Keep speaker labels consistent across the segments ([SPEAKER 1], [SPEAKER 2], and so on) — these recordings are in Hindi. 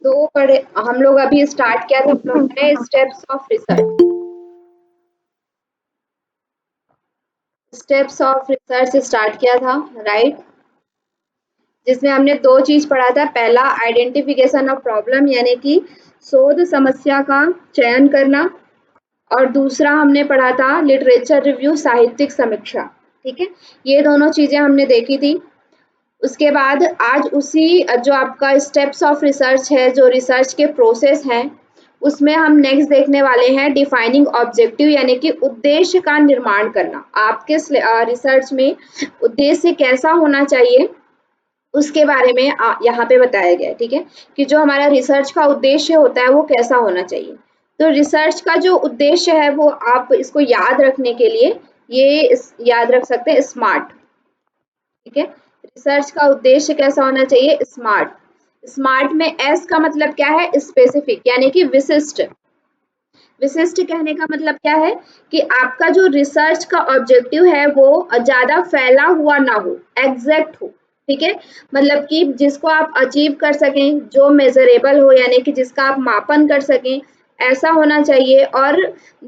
[SPEAKER 1] दो पढ़े हम लोग, अभी स्टार्ट किया था हम लोगों ने steps of research. Steps of research start किया था, राइट, जिसमें हमने दो चीज पढ़ा था। पहला आइडेंटिफिकेशन ऑफ प्रॉब्लम, यानी कि शोध समस्या का चयन करना, और दूसरा हमने पढ़ा था लिटरेचर रिव्यू, साहित्यिक समीक्षा। ठीक है, ये दोनों चीजें हमने देखी थी। उसके बाद आज उसी जो आपका स्टेप्स ऑफ रिसर्च है, जो रिसर्च के प्रोसेस हैं, उसमें हम नेक्स्ट देखने वाले हैं डिफाइनिंग ऑब्जेक्टिव, यानी कि उद्देश्य का निर्माण करना। आपके रिसर्च में उद्देश्य कैसा होना चाहिए उसके बारे में यहाँ पे बताया गया है। ठीक है, कि जो हमारा रिसर्च का उद्देश्य होता है वो कैसा होना चाहिए। तो रिसर्च का जो उद्देश्य है वो आप इसको याद रखने के लिए ये याद रख सकते हैं, स्मार्ट। ठीक है, रिसर्च का उद्देश्य कैसा होना चाहिए, स्मार्ट। स्मार्ट में एस का मतलब क्या है, स्पेसिफिक, यानी कि विशिष्ट। विशिष्ट कहने का मतलब क्या है कि आपका जो रिसर्च का ऑब्जेक्टिव है वो ज्यादा फैला हुआ ना हो, एग्जैक्ट हो। ठीक है, मतलब कि जिसको आप अचीव कर सकें, जो मेजरेबल हो, यानी कि जिसका आप मापन कर सकें, ऐसा होना चाहिए। और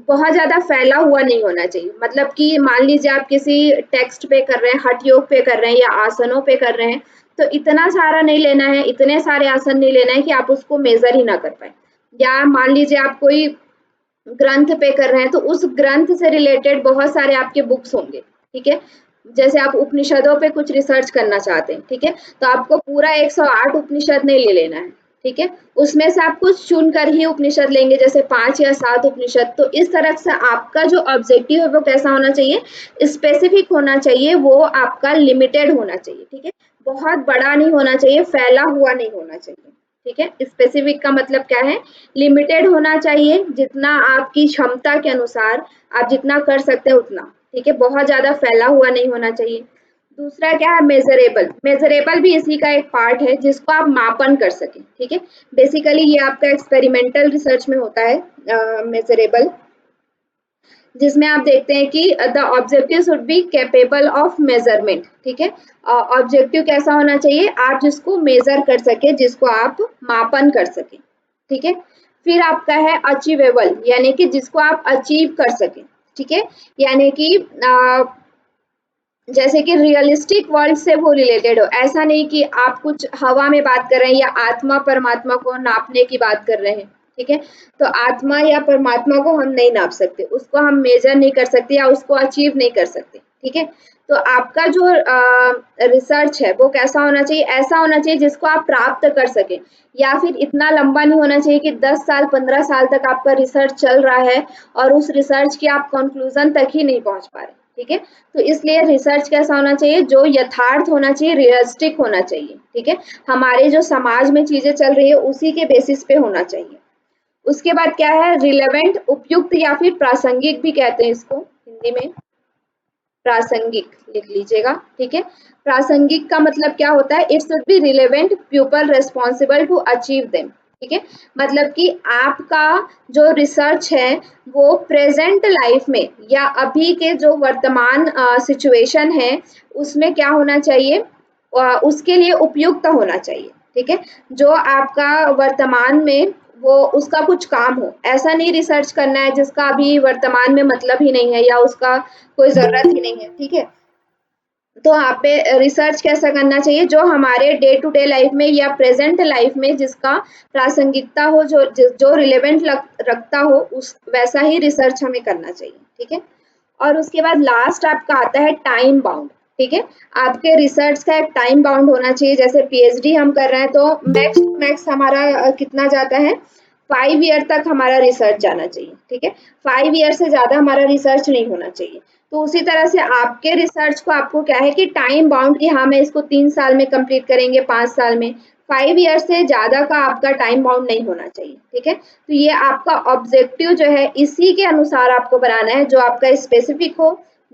[SPEAKER 1] बहुत ज्यादा फैला हुआ नहीं होना चाहिए। मतलब कि मान लीजिए आप किसी टेक्स्ट पे कर रहे हैं, हठ योग पे कर रहे हैं या आसनों पे कर रहे हैं, तो इतना सारा नहीं लेना है, इतने सारे आसन नहीं लेना है कि आप उसको मेजर ही ना कर पाए। या मान लीजिए आप कोई ग्रंथ पे कर रहे हैं, तो उस ग्रंथ से रिलेटेड बहुत सारे आपके बुक्स होंगे। ठीक है, जैसे आप उपनिषदों पे कुछ रिसर्च करना चाहते हैं, ठीक है, तो आपको पूरा 108 उपनिषद नहीं ले लेना है। ठीक है, उसमें से आप कुछ चुनकर ही उपनिषद लेंगे, जैसे 5 या 7 उपनिषद। तो इस तरह से आपका जो ऑब्जेक्टिव है वो कैसा होना चाहिए, स्पेसिफिक होना चाहिए, वो आपका लिमिटेड होना चाहिए। ठीक है, बहुत बड़ा नहीं होना चाहिए, फैला हुआ नहीं होना चाहिए। ठीक है, स्पेसिफिक का मतलब क्या है, लिमिटेड होना चाहिए, जितना आपकी क्षमता के अनुसार आप जितना कर सकते हैं उतना। ठीक है, बहुत ज्यादा फैला हुआ नहीं होना चाहिए। दूसरा क्या है, मेजरेबल। मेजरेबल भी इसी का एक पार्ट है, जिसको आप मापन कर सकें। ठीक है, बेसिकली ये आपका एक्सपेरिमेंटल रिसर्च में होता है मेजरेबल, जिसमें आप देखते हैं कि the objective should be capable of measurement. ठीक है, ऑब्जेक्टिव कैसा होना चाहिए, आप जिसको मेजर कर सके, जिसको आप मापन कर सके। ठीक है, फिर आपका है अचीवेबल, यानी कि जिसको आप अचीव कर सके। ठीक है, यानी कि जैसे कि रियलिस्टिक वर्ल्ड से वो रिलेटेड हो। ऐसा नहीं कि आप कुछ हवा में बात कर रहे हैं या आत्मा परमात्मा को नापने की बात कर रहे हैं। ठीक है, तो आत्मा या परमात्मा को हम नहीं नाप सकते, उसको हम मेजर नहीं कर सकते या उसको अचीव नहीं कर सकते। ठीक है, तो आपका जो रिसर्च है वो कैसा होना चाहिए, ऐसा होना चाहिए जिसको आप प्राप्त कर सके। या फिर इतना लंबा नहीं होना चाहिए कि 10 साल 15 साल तक आपका रिसर्च चल रहा है और उस रिसर्च की आप कंक्लूजन तक ही नहीं पहुंच पा रहे। ठीक है, तो इसलिए रिसर्च कैसा होना चाहिए, जो यथार्थ होना चाहिए, रियलिस्टिक होना चाहिए। ठीक है, हमारे जो समाज में चीजें चल रही है उसी के बेसिस पे होना चाहिए। उसके बाद क्या है, रिलेवेंट, उपयुक्त या फिर प्रासंगिक भी कहते हैं इसको हिंदी में, प्रासंगिक लिख लीजिएगा। ठीक है, प्रासंगिक का मतलब क्या होता है, it should be relevant, people responsible to achieve them. ठीक है, मतलब कि आपका जो रिसर्च है वो प्रेजेंट लाइफ में या अभी के जो वर्तमान सिचुएशन है उसमें क्या होना चाहिए, उसके लिए उपयुक्त होना चाहिए। ठीक है, जो आपका वर्तमान में वो उसका कुछ काम हो। ऐसा नहीं रिसर्च करना है जिसका अभी वर्तमान में मतलब ही नहीं है या उसका कोई जरूरत ही नहीं है। ठीक है, तो यहाँ पे रिसर्च कैसा करना चाहिए, जो हमारे डे टू डे लाइफ में या प्रेजेंट लाइफ में जिसका प्रासंगिकता हो, जो रिलेवेंट रखता हो, उस वैसा ही रिसर्च हमें करना चाहिए। ठीक है, और उसके बाद लास्ट आपका आता है टाइम बाउंड। ठीक है, आपके रिसर्च का एक टाइम बाउंड होना चाहिए। जैसे पीएचडी हम कर रहे हैं तो मैक्स टू मैक्स हमारा कितना जाता है, 5 ईयर तक हमारा रिसर्च जाना चाहिए। ठीक है, 5 ईयर से ज्यादा हमारा रिसर्च नहीं होना चाहिए। तो उसी तरह से आपके रिसर्च को आपको क्या है कि टाइम बाउंड, कि हाँ मैं इसको 3 साल में कंप्लीट करेंगे, 5 साल में। 5 ईयर से ज्यादा का आपका टाइम बाउंड नहीं होना चाहिए। ठीक है, तो ये आपका ऑब्जेक्टिव जो है इसी के अनुसार आपको बनाना है, जो आपका स्पेसिफिक हो,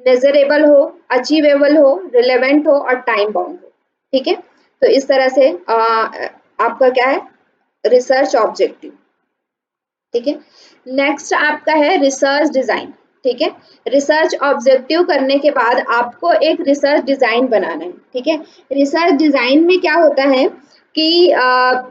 [SPEAKER 1] मेजरेबल हो, अचीवेबल हो, रिलेवेंट हो और टाइम बाउंड हो। ठीक है, तो इस तरह से आपका क्या है, रिसर्च ऑब्जेक्टिव। ठीक है, नेक्स्ट आपका है रिसर्च डिजाइन। ठीक है, रिसर्च ऑब्जेक्टिव करने के बाद आपको एक रिसर्च डिजाइन बनाना है। ठीक है, रिसर्च डिजाइन में क्या होता है, कि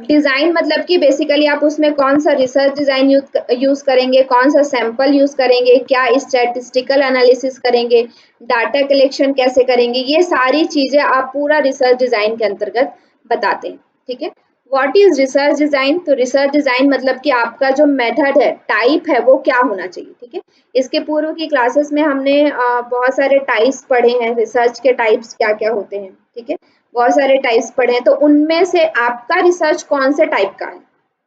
[SPEAKER 1] डिज़ाइन मतलब कि बेसिकली आप उसमें कौन सा रिसर्च डिज़ाइन यूज़ करेंगे, कौन सा सैंपल यूज़ करेंगे, क्या स्टैटिस्टिकल एनालिसिस करेंगे, डाटा कलेक्शन कैसे करेंगे, ये सारी चीज़ें आप पूरा रिसर्च डिज़ाइन के अंतर्गत बताते हैं, ठीक है। What is research design? तो रिसर्च डिज़ाइन मतलब कि आपका जो मेथड है, टाइप है, वो क्या होना चाहिए, ठीक है। इसके पूर्व की क्लासेस में हमने बहुत सारे टाइप्स पढ़े हैं, रिसर्च के टाइप्स क्या क्या होते हैं, ठीक है, बहुत सारे टाइप्स पढ़े हैं। तो उनमें से आपका रिसर्च कौन से टाइप का है,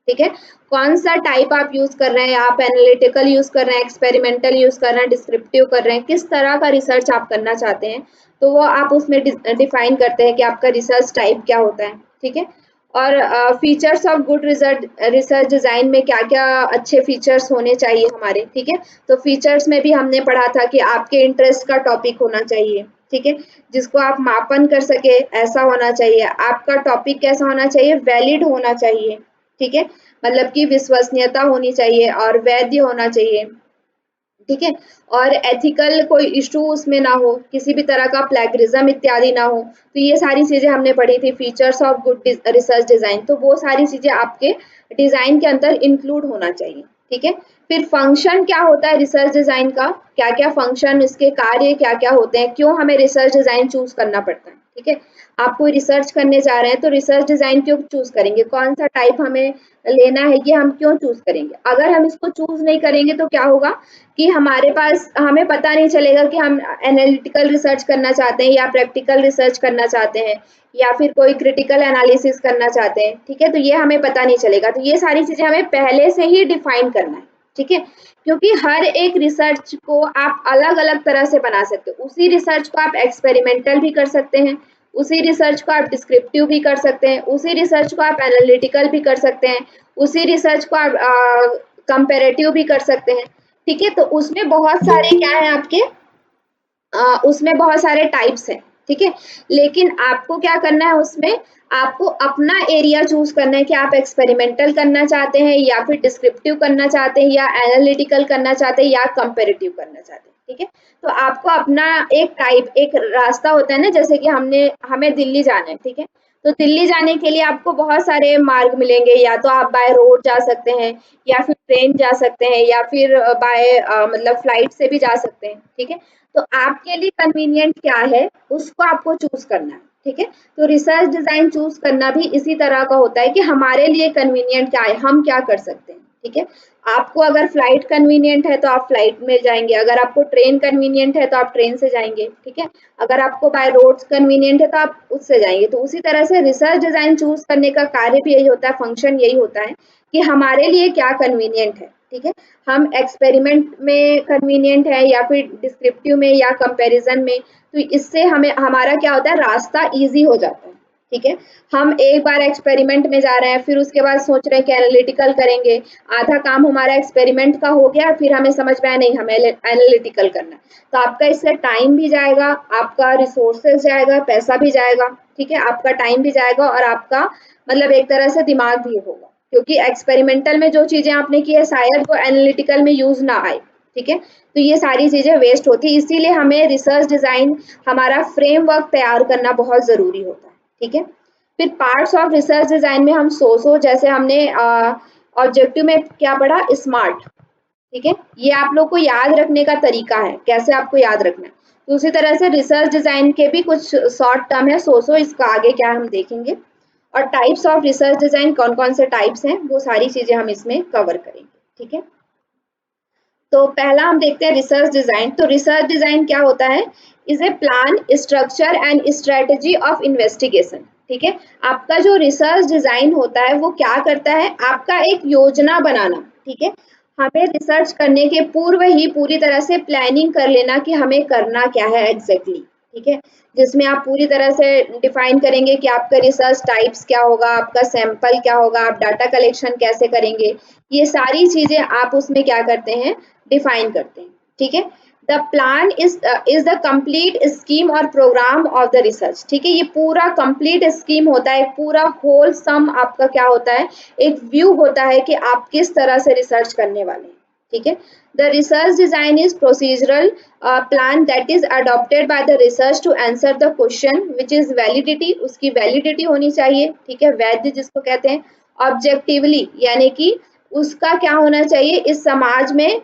[SPEAKER 1] ठीक है, कौन सा टाइप आप यूज कर रहे हैं, आप एनालिटिकल यूज कर रहे हैं, एक्सपेरिमेंटल यूज कर रहे हैं, डिस्क्रिप्टिव कर रहे हैं, किस तरह का रिसर्च आप करना चाहते हैं, तो वो आप उसमें डिफाइन करते हैं कि आपका रिसर्च टाइप क्या होता है, ठीक है। और features of good research design में क्या क्या अच्छे फीचर्स होने चाहिए हमारे, ठीक है। तो फीचर्स में भी हमने पढ़ा था कि आपके इंटरेस्ट का टॉपिक होना चाहिए, ठीक है, जिसको आप मापन कर सके ऐसा होना चाहिए। आपका टॉपिक कैसा होना चाहिए, वैलिड होना चाहिए, ठीक है, मतलब कि विश्वसनीयता होनी चाहिए और वैध होना चाहिए, ठीक है, और एथिकल कोई इशू उसमें ना हो, किसी भी तरह का प्लेगरिज्म इत्यादि ना हो। तो ये सारी चीजें हमने पढ़ी थी, features of good research design. तो वो सारी चीजें आपके डिजाइन के अंदर इंक्लूड होना चाहिए, ठीक है। फिर फंक्शन क्या होता है रिसर्च डिजाइन का, क्या क्या फंक्शन, इसके कार्य क्या क्या होते हैं, क्यों हमें रिसर्च डिजाइन चूज करना पड़ता है, ठीक है। आप कोई रिसर्च करने जा रहे हैं तो रिसर्च डिजाइन क्यों चूज करेंगे, कौन सा टाइप हमें लेना है, ये हम क्यों चूज करेंगे। अगर हम इसको चूज नहीं करेंगे तो क्या होगा कि हमारे पास, हमें पता नहीं चलेगा कि हम एनालिटिकल रिसर्च करना चाहते हैं या प्रैक्टिकल रिसर्च करना चाहते हैं या फिर कोई क्रिटिकल एनालिसिस करना चाहते हैं, ठीक है। तो ये हमें पता नहीं चलेगा। तो ये सारी चीजें हमें पहले से ही डिफाइन करना है, ठीक है, क्योंकि हर एक रिसर्च को आप अलग अलग तरह से बना सकते हो। उसी रिसर्च को आप एक्सपेरिमेंटल भी कर सकते हैं, उसी रिसर्च को आप डिस्क्रिप्टिव भी कर सकते हैं, उसी रिसर्च को आप एनालिटिकल भी कर सकते हैं, उसी रिसर्च को आप कंपेरेटिव भी कर सकते हैं, ठीक है। तो उसमें बहुत सारे क्या है आपके, उसमें बहुत सारे टाइप्स हैं, ठीक है। लेकिन आपको क्या करना है उसमें, आपको अपना एरिया चूज करना है कि आप एक्सपेरिमेंटल करना चाहते हैं या फिर डिस्क्रिप्टिव करना चाहते हैं या एनालिटिकल करना चाहते हैं या कंपेरेटिव करना चाहते हैं, ठीक है। तो आपको अपना एक टाइप, एक रास्ता होता है ना, जैसे कि हमें दिल्ली जाना है, ठीक है। तो दिल्ली जाने के लिए आपको बहुत सारे मार्ग मिलेंगे, या तो आप बाय रोड जा सकते हैं या फिर ट्रेन जा सकते हैं या फिर बाय मतलब फ्लाइट से भी जा सकते हैं, ठीक है। तो आपके लिए कन्वीनियंट क्या है उसको आपको चूज करना है, ठीक है। तो रिसर्च डिजाइन चूज करना भी इसी तरह का होता है कि हमारे लिए कन्वीनियंट क्या है, हम क्या कर सकते हैं, ठीक है। आपको अगर फ्लाइट कन्वीनियंट है तो आप फ्लाइट में जाएंगे, अगर आपको ट्रेन कन्वीनियंट है तो आप ट्रेन से जाएंगे, ठीक है। अगर आपको बाय रोड कन्वीनियंट है तो आप उससे जाएंगे। तो उसी तरह से रिसर्च डिजाइन चूज करने का कार्य भी यही होता है, फंक्शन यही होता है कि हमारे लिए क्या कन्वीनियंट है, ठीक है। हम एक्सपेरिमेंट में कन्वीनियंट है या फिर डिस्क्रिप्टिव में या कंपैरिजन में, तो इससे हमें हमारा क्या होता है, रास्ता इजी हो जाता है, ठीक है। हम एक बार एक्सपेरिमेंट में जा रहे हैं, फिर उसके बाद सोच रहे हैं कि एनालिटिकल करेंगे, आधा काम हमारा एक्सपेरिमेंट का हो गया, फिर हमें समझ में आया नहीं हमें एनालिटिकल करना है। तो आपका इससे टाइम भी जाएगा, आपका रिसोर्सेज जाएगा, पैसा भी जाएगा, ठीक है, आपका टाइम भी जाएगा और आपका मतलब एक तरह से दिमाग भी होगा, क्योंकि एक्सपेरिमेंटल में जो चीजें आपने की है शायद वो एनालिटिकल में यूज ना आए, ठीक है। तो ये सारी चीजें वेस्ट होती है, इसीलिए हमें रिसर्च डिजाइन, हमारा फ्रेमवर्क तैयार करना बहुत जरूरी होता है, ठीक है। फिर पार्ट्स ऑफ रिसर्च डिजाइन में हम सोचो, जैसे हमने ऑब्जेक्टिव में क्या पढ़ा, स्मार्ट, ठीक है, ये आप लोग को याद रखने का तरीका है, कैसे आपको याद रखना है। तो उसी तरह से रिसर्च डिजाइन के भी कुछ शॉर्ट टर्म है, सोचो, इसका आगे क्या हम देखेंगे। और टाइप्स ऑफ रिसर्च डिजाइन कौन कौन से टाइप्स हैं वो सारी चीजें हम इसमें कवर करेंगे, ठीक है। तो पहला हम देखते हैं रिसर्च डिजाइन। तो रिसर्च डिजाइन क्या होता है, is a plan, structure and strategy of investigation, ठीक है। आपका जो रिसर्च डिजाइन होता है वो क्या करता है, आपका एक योजना बनाना, ठीक है। हमें रिसर्च करने के पूर्व ही पूरी तरह से प्लानिंग कर लेना कि हमें करना क्या है एग्जैक्टली, ठीक है। जिसमें आप पूरी तरह से डिफाइन करेंगे कि आपका रिसर्च टाइप्स क्या होगा, आपका सैंपल क्या होगा, आप डाटा कलेक्शन कैसे करेंगे, ये सारी चीजें आप उसमें क्या करते हैं, डिफाइन करते हैं, ठीक है। The plan is the complete scheme और प्रोग्राम ऑफ द रिसर्च, ठीक है। ये पूरा कंप्लीट स्कीम होता है, पूरा होल सम आपका क्या होता है, एक व्यू होता है कि आप किस तरह से रिसर्च करने वाले हैं, ठीक है। The research design is procedural plan that is adopted by the research to answer the question which is validity, उसकी वैलिडिटी होनी चाहिए, ठीक है, वैध जिसको कहते हैं। ऑब्जेक्टिवली यानी कि उसका क्या होना चाहिए, इस समाज में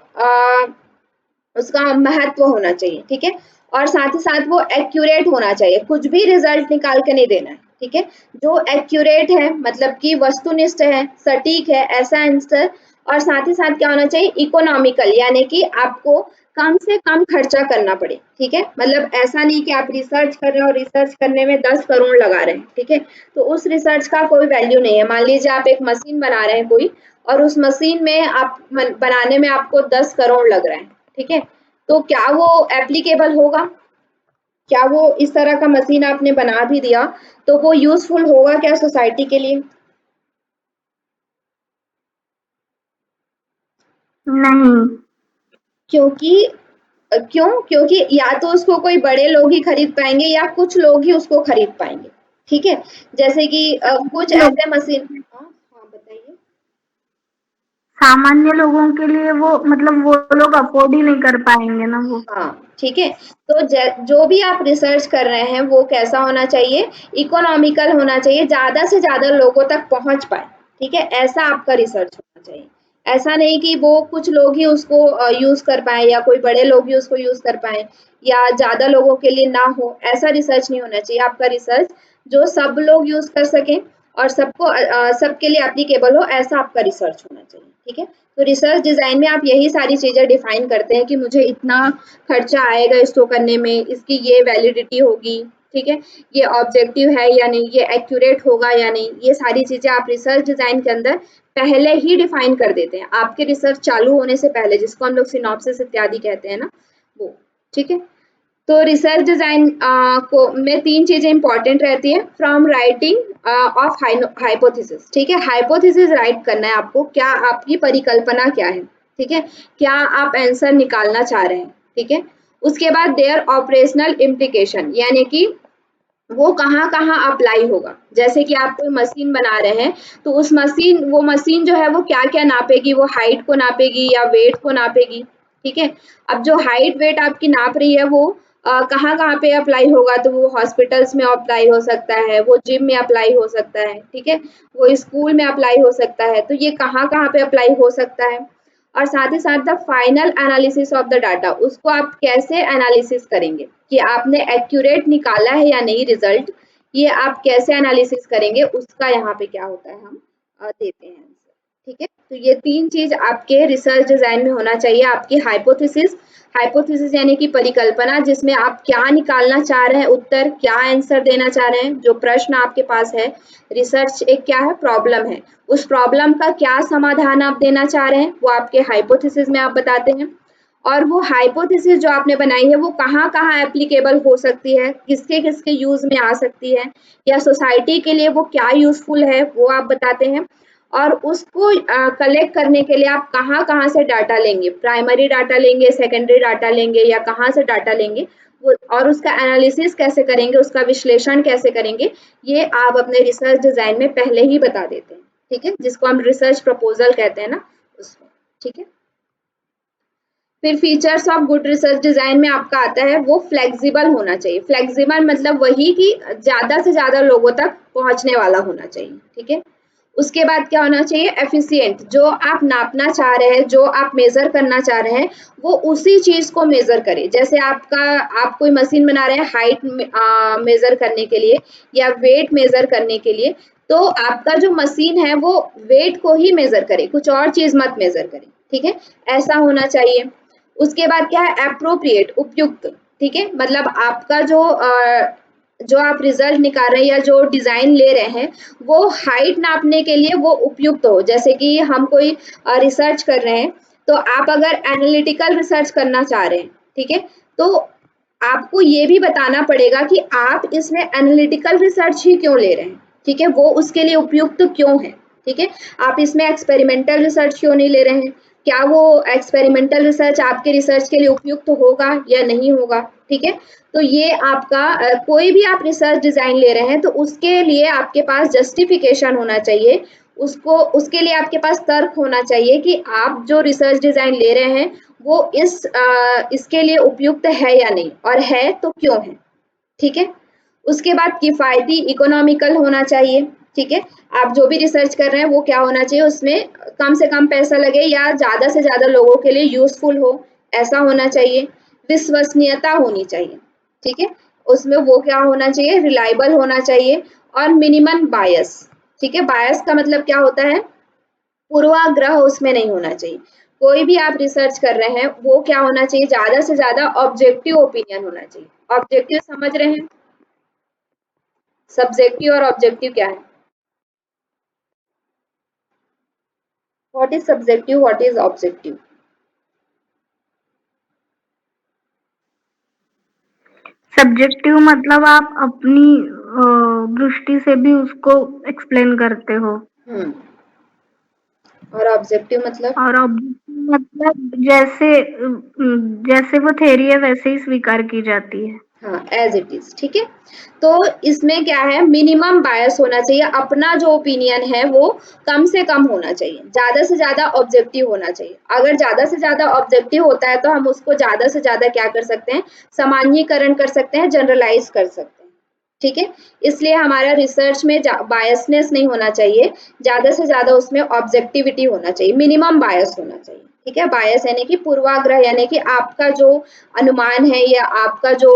[SPEAKER 1] उसका महत्व होना चाहिए, ठीक है। और साथ ही साथ वो एक्यूरेट होना चाहिए, कुछ भी रिजल्ट निकाल के नहीं देना है, ठीक है। जो एक्यूरेट है मतलब कि वस्तुनिष्ठ है, सटीक है, ऐसा आंसर। और साथ ही साथ क्या होना चाहिए, इकोनॉमिकल यानी कि आपको कम से कम खर्चा करना पड़े, ठीक है। मतलब ऐसा नहीं कि आप रिसर्च कर रहे हो और रिसर्च करने में 10 करोड़ लगा रहे हैं, ठीक है, तो उस रिसर्च का कोई वैल्यू नहीं है। मान लीजिए आप एक मशीन बना रहे हैं कोई, और उस मशीन में आप बनाने में आपको 10 करोड़ लग रहा है, ठीक है, तो क्या वो एप्लीकेबल होगा? क्या वो इस तरह का मशीन आपने बना भी दिया तो वो यूजफुल होगा क्या सोसाइटी के लिए?
[SPEAKER 2] नहीं।
[SPEAKER 1] क्योंकि क्योंकि या तो उसको कोई बड़े लोग ही खरीद पाएंगे या कुछ लोग ही उसको खरीद पाएंगे, ठीक है। जैसे कि कुछ
[SPEAKER 2] लोग
[SPEAKER 1] ऐसे मशीन, हाँ हाँ बताइए।
[SPEAKER 2] सामान्य लोगों के लिए वो मतलब वो लोग अफोर्ड ही नहीं कर पाएंगे ना वो।
[SPEAKER 1] हाँ ठीक है। तो जो भी आप रिसर्च कर रहे हैं वो कैसा होना चाहिए, इकोनॉमिकल होना चाहिए, ज्यादा से ज्यादा लोगों तक पहुंच पाए, ठीक है, ऐसा आपका रिसर्च होना चाहिए। ऐसा नहीं कि वो कुछ लोग ही उसको यूज कर पाए या कोई बड़े लोग ही उसको यूज कर पाए या ज्यादा लोगों के लिए ना हो, ऐसा रिसर्च नहीं होना चाहिए। आपका रिसर्च जो सब लोग यूज कर सकें और सबको सबके लिए एप्लीकेबल हो, ऐसा आपका रिसर्च होना चाहिए, ठीक है। तो रिसर्च डिजाइन में आप यही सारी चीजें डिफाइन करते हैं कि मुझे इतना खर्चा आएगा इसको करने में, इसकी ये वैलिडिटी होगी, ठीक है, ये ऑब्जेक्टिव है या नहीं, ये एक्यूरेट होगा या नहीं, ये सारी चीजें आप रिसर्च डिजाइन के अंदर पहले ही डिफाइन कर देते हैं, आपके रिसर्च चालू होने से पहले, जिसको हम लोग सिनॉप्सिस इत्यादि कहते हैं ना, वो, ठीक है। तो रिसर्च डिजाइन को में 3 चीजें इंपॉर्टेंट रहती है, फ्रॉम राइटिंग ऑफ हाइपोथेसिस, ठीक है, हाइपोथेसिस राइट करना है आपको, क्या आपकी परिकल्पना क्या है, ठीक है, क्या आप आंसर निकालना चाह रहे हैं, ठीक है। उसके बाद देयर ऑपरेशनल इम्प्लीकेशन यानी कि वो कहाँ-कहाँ अप्लाई होगा। जैसे कि आप कोई मशीन बना रहे हैं, तो वो मशीन जो है वो क्या-क्या नापेगी, वो हाइट को नापेगी या वेट को नापेगी, ठीक है। अब जो हाइट वेट आपकी नाप रही है वो कहाँ-कहाँ पे अप्लाई होगा, तो वो हॉस्पिटल्स में अप्लाई हो सकता है, वो जिम में अप्लाई हो सकता है, ठीक है, वो स्कूल में अप्लाई हो सकता है, तो ये कहाँ-कहाँ पे अप्लाई हो सकता है। और साथ ही साथ the final analysis of the data, उसको आप कैसे एनालिसिस करेंगे कि आपने एक्यूरेट निकाला है या नहीं रिजल्ट, ये आप कैसे एनालिसिस करेंगे, उसका यहाँ पे क्या होता है, हम देते हैं आंसर, ठीक है। तो ये 3 चीज आपके रिसर्च डिजाइन में होना चाहिए, आपकी हाइपोथेसिस, हाइपोथेसिस यानी कि परिकल्पना, जिसमें आप क्या निकालना चाह रहे हैं, उत्तर क्या आंसर देना चाह रहे हैं, जो प्रश्न आपके पास है। रिसर्च एक क्या है, प्रॉब्लम है, उस प्रॉब्लम का क्या समाधान आप देना चाह रहे हैं, वो आपके हाइपोथेसिस में आप बताते हैं। और वो हाइपोथेसिस जो आपने बनाई है वो कहाँ-कहाँ एप्लीकेबल हो सकती है, किसके-किसके यूज में आ सकती है, या सोसाइटी के लिए वो क्या यूजफुल है, वो आप बताते हैं। और उसको कलेक्ट करने के लिए आप कहाँ-कहाँ से डाटा लेंगे, प्राइमरी डाटा लेंगे, सेकेंडरी डाटा लेंगे, या कहाँ से डाटा लेंगे, वो और उसका एनालिसिस कैसे करेंगे, उसका विश्लेषण कैसे करेंगे, ये आप अपने रिसर्च डिजाइन में पहले ही बता देते हैं, ठीक है, जिसको हम रिसर्च प्रपोजल कहते हैं ना, उसमें, ठीक है। फिर features of good research design में आपका आता है वो फ्लेक्सिबल होना चाहिए। फ्लेक्सिबल मतलब वही कि ज्यादा से ज्यादा लोगों तक पहुंचने वाला होना चाहिए, ठीक है। उसके बाद क्या होना चाहिए, एफिशिएंट, जो आप नापना चाह रहे हैं, जो आप मेजर करना चाह रहे हैं, वो उसी चीज को मेजर करे। जैसे आप कोई मशीन बना रहे हैं हाइट मेजर करने के लिए या वेट मेजर करने के लिए, तो आपका जो मशीन है वो वेट को ही मेजर करे, कुछ और चीज मत मेजर करे, ठीक है, ऐसा होना चाहिए। उसके बाद क्या है, एप्रोप्रिएट, उपयुक्त, ठीक है, मतलब आपका जो आप रिजल्ट निकाल रहे हैं या जो डिजाइन ले रहे हैं वो हाइट नापने के लिए वो उपयुक्त हो। जैसे कि हम कोई रिसर्च कर रहे हैं, तो आप अगर एनालिटिकल रिसर्च करना चाह रहे हैं, ठीक है, तो आपको ये भी बताना पड़ेगा कि आप इसमें एनालिटिकल रिसर्च ही क्यों ले रहे हैं, ठीक है, वो उसके लिए उपयुक्त क्यों है, ठीक है। आप इसमें एक्सपेरिमेंटल रिसर्च क्यों नहीं ले रहे हैं, क्या वो एक्सपेरिमेंटल रिसर्च आपके रिसर्च के लिए उपयुक्त होगा या नहीं होगा, ठीक है। तो ये आपका कोई भी आप रिसर्च डिजाइन ले रहे हैं तो उसके लिए आपके पास जस्टिफिकेशन होना चाहिए, उसके लिए आपके पास तर्क होना चाहिए कि आप जो रिसर्च डिजाइन ले रहे हैं वो इसके लिए उपयुक्त है या नहीं, और है तो क्यों है। ठीक है, उसके बाद किफायती इकोनॉमिकल होना चाहिए। ठीक है, आप जो भी रिसर्च कर रहे हैं वो क्या होना चाहिए, उसमें कम से कम पैसा लगे या ज्यादा से ज्यादा लोगों के लिए यूजफुल हो, ऐसा होना चाहिए। विश्वसनीयता होनी चाहिए। ठीक है, उसमें वो क्या होना चाहिए, रिलायबल होना चाहिए। और मिनिमम बायस। ठीक है, बायस का मतलब क्या होता है, पूर्वाग्रह उसमें नहीं होना चाहिए। कोई भी आप रिसर्च कर रहे हैं वो क्या होना चाहिए, ज्यादा से ज्यादा ऑब्जेक्टिव ओपिनियन होना चाहिए। ऑब्जेक्टिव समझ रहे हैं, सब्जेक्टिव और ऑब्जेक्टिव क्या है, what is subjective, what is objective.
[SPEAKER 2] Subjective मतलब आप अपनी दृष्टि से भी उसको एक्सप्लेन करते हो,
[SPEAKER 1] हम्म, और ऑब्जेक्टिव मतलब,
[SPEAKER 2] और ऑब्जेक्टिव मतलब जैसे वो थ्योरी है वैसे ही स्वीकार की जाती है।
[SPEAKER 1] हाँ एज इट इज। ठीक है, तो इसमें क्या है, मिनिमम बायस होना चाहिए, अपना जो ओपिनियन है वो कम से कम होना चाहिए, ज्यादा से ज्यादा ऑब्जेक्टिव होना चाहिए। अगर ज्यादा से ज्यादा ऑब्जेक्टिव होता है तो हम उसको ज्यादा से ज्यादा क्या कर सकते हैं, सामान्यीकरण कर सकते हैं, जनरलाइज कर सकते हैं। ठीक है, इसलिए हमारा रिसर्च में बायसनेस नहीं होना चाहिए, ज्यादा से ज्यादा उसमें ऑब्जेक्टिविटी होना चाहिए, मिनिमम बायस होना चाहिए। ठीक है, बायस यानी कि पूर्वाग्रह, यानी कि आपका जो अनुमान है या आपका जो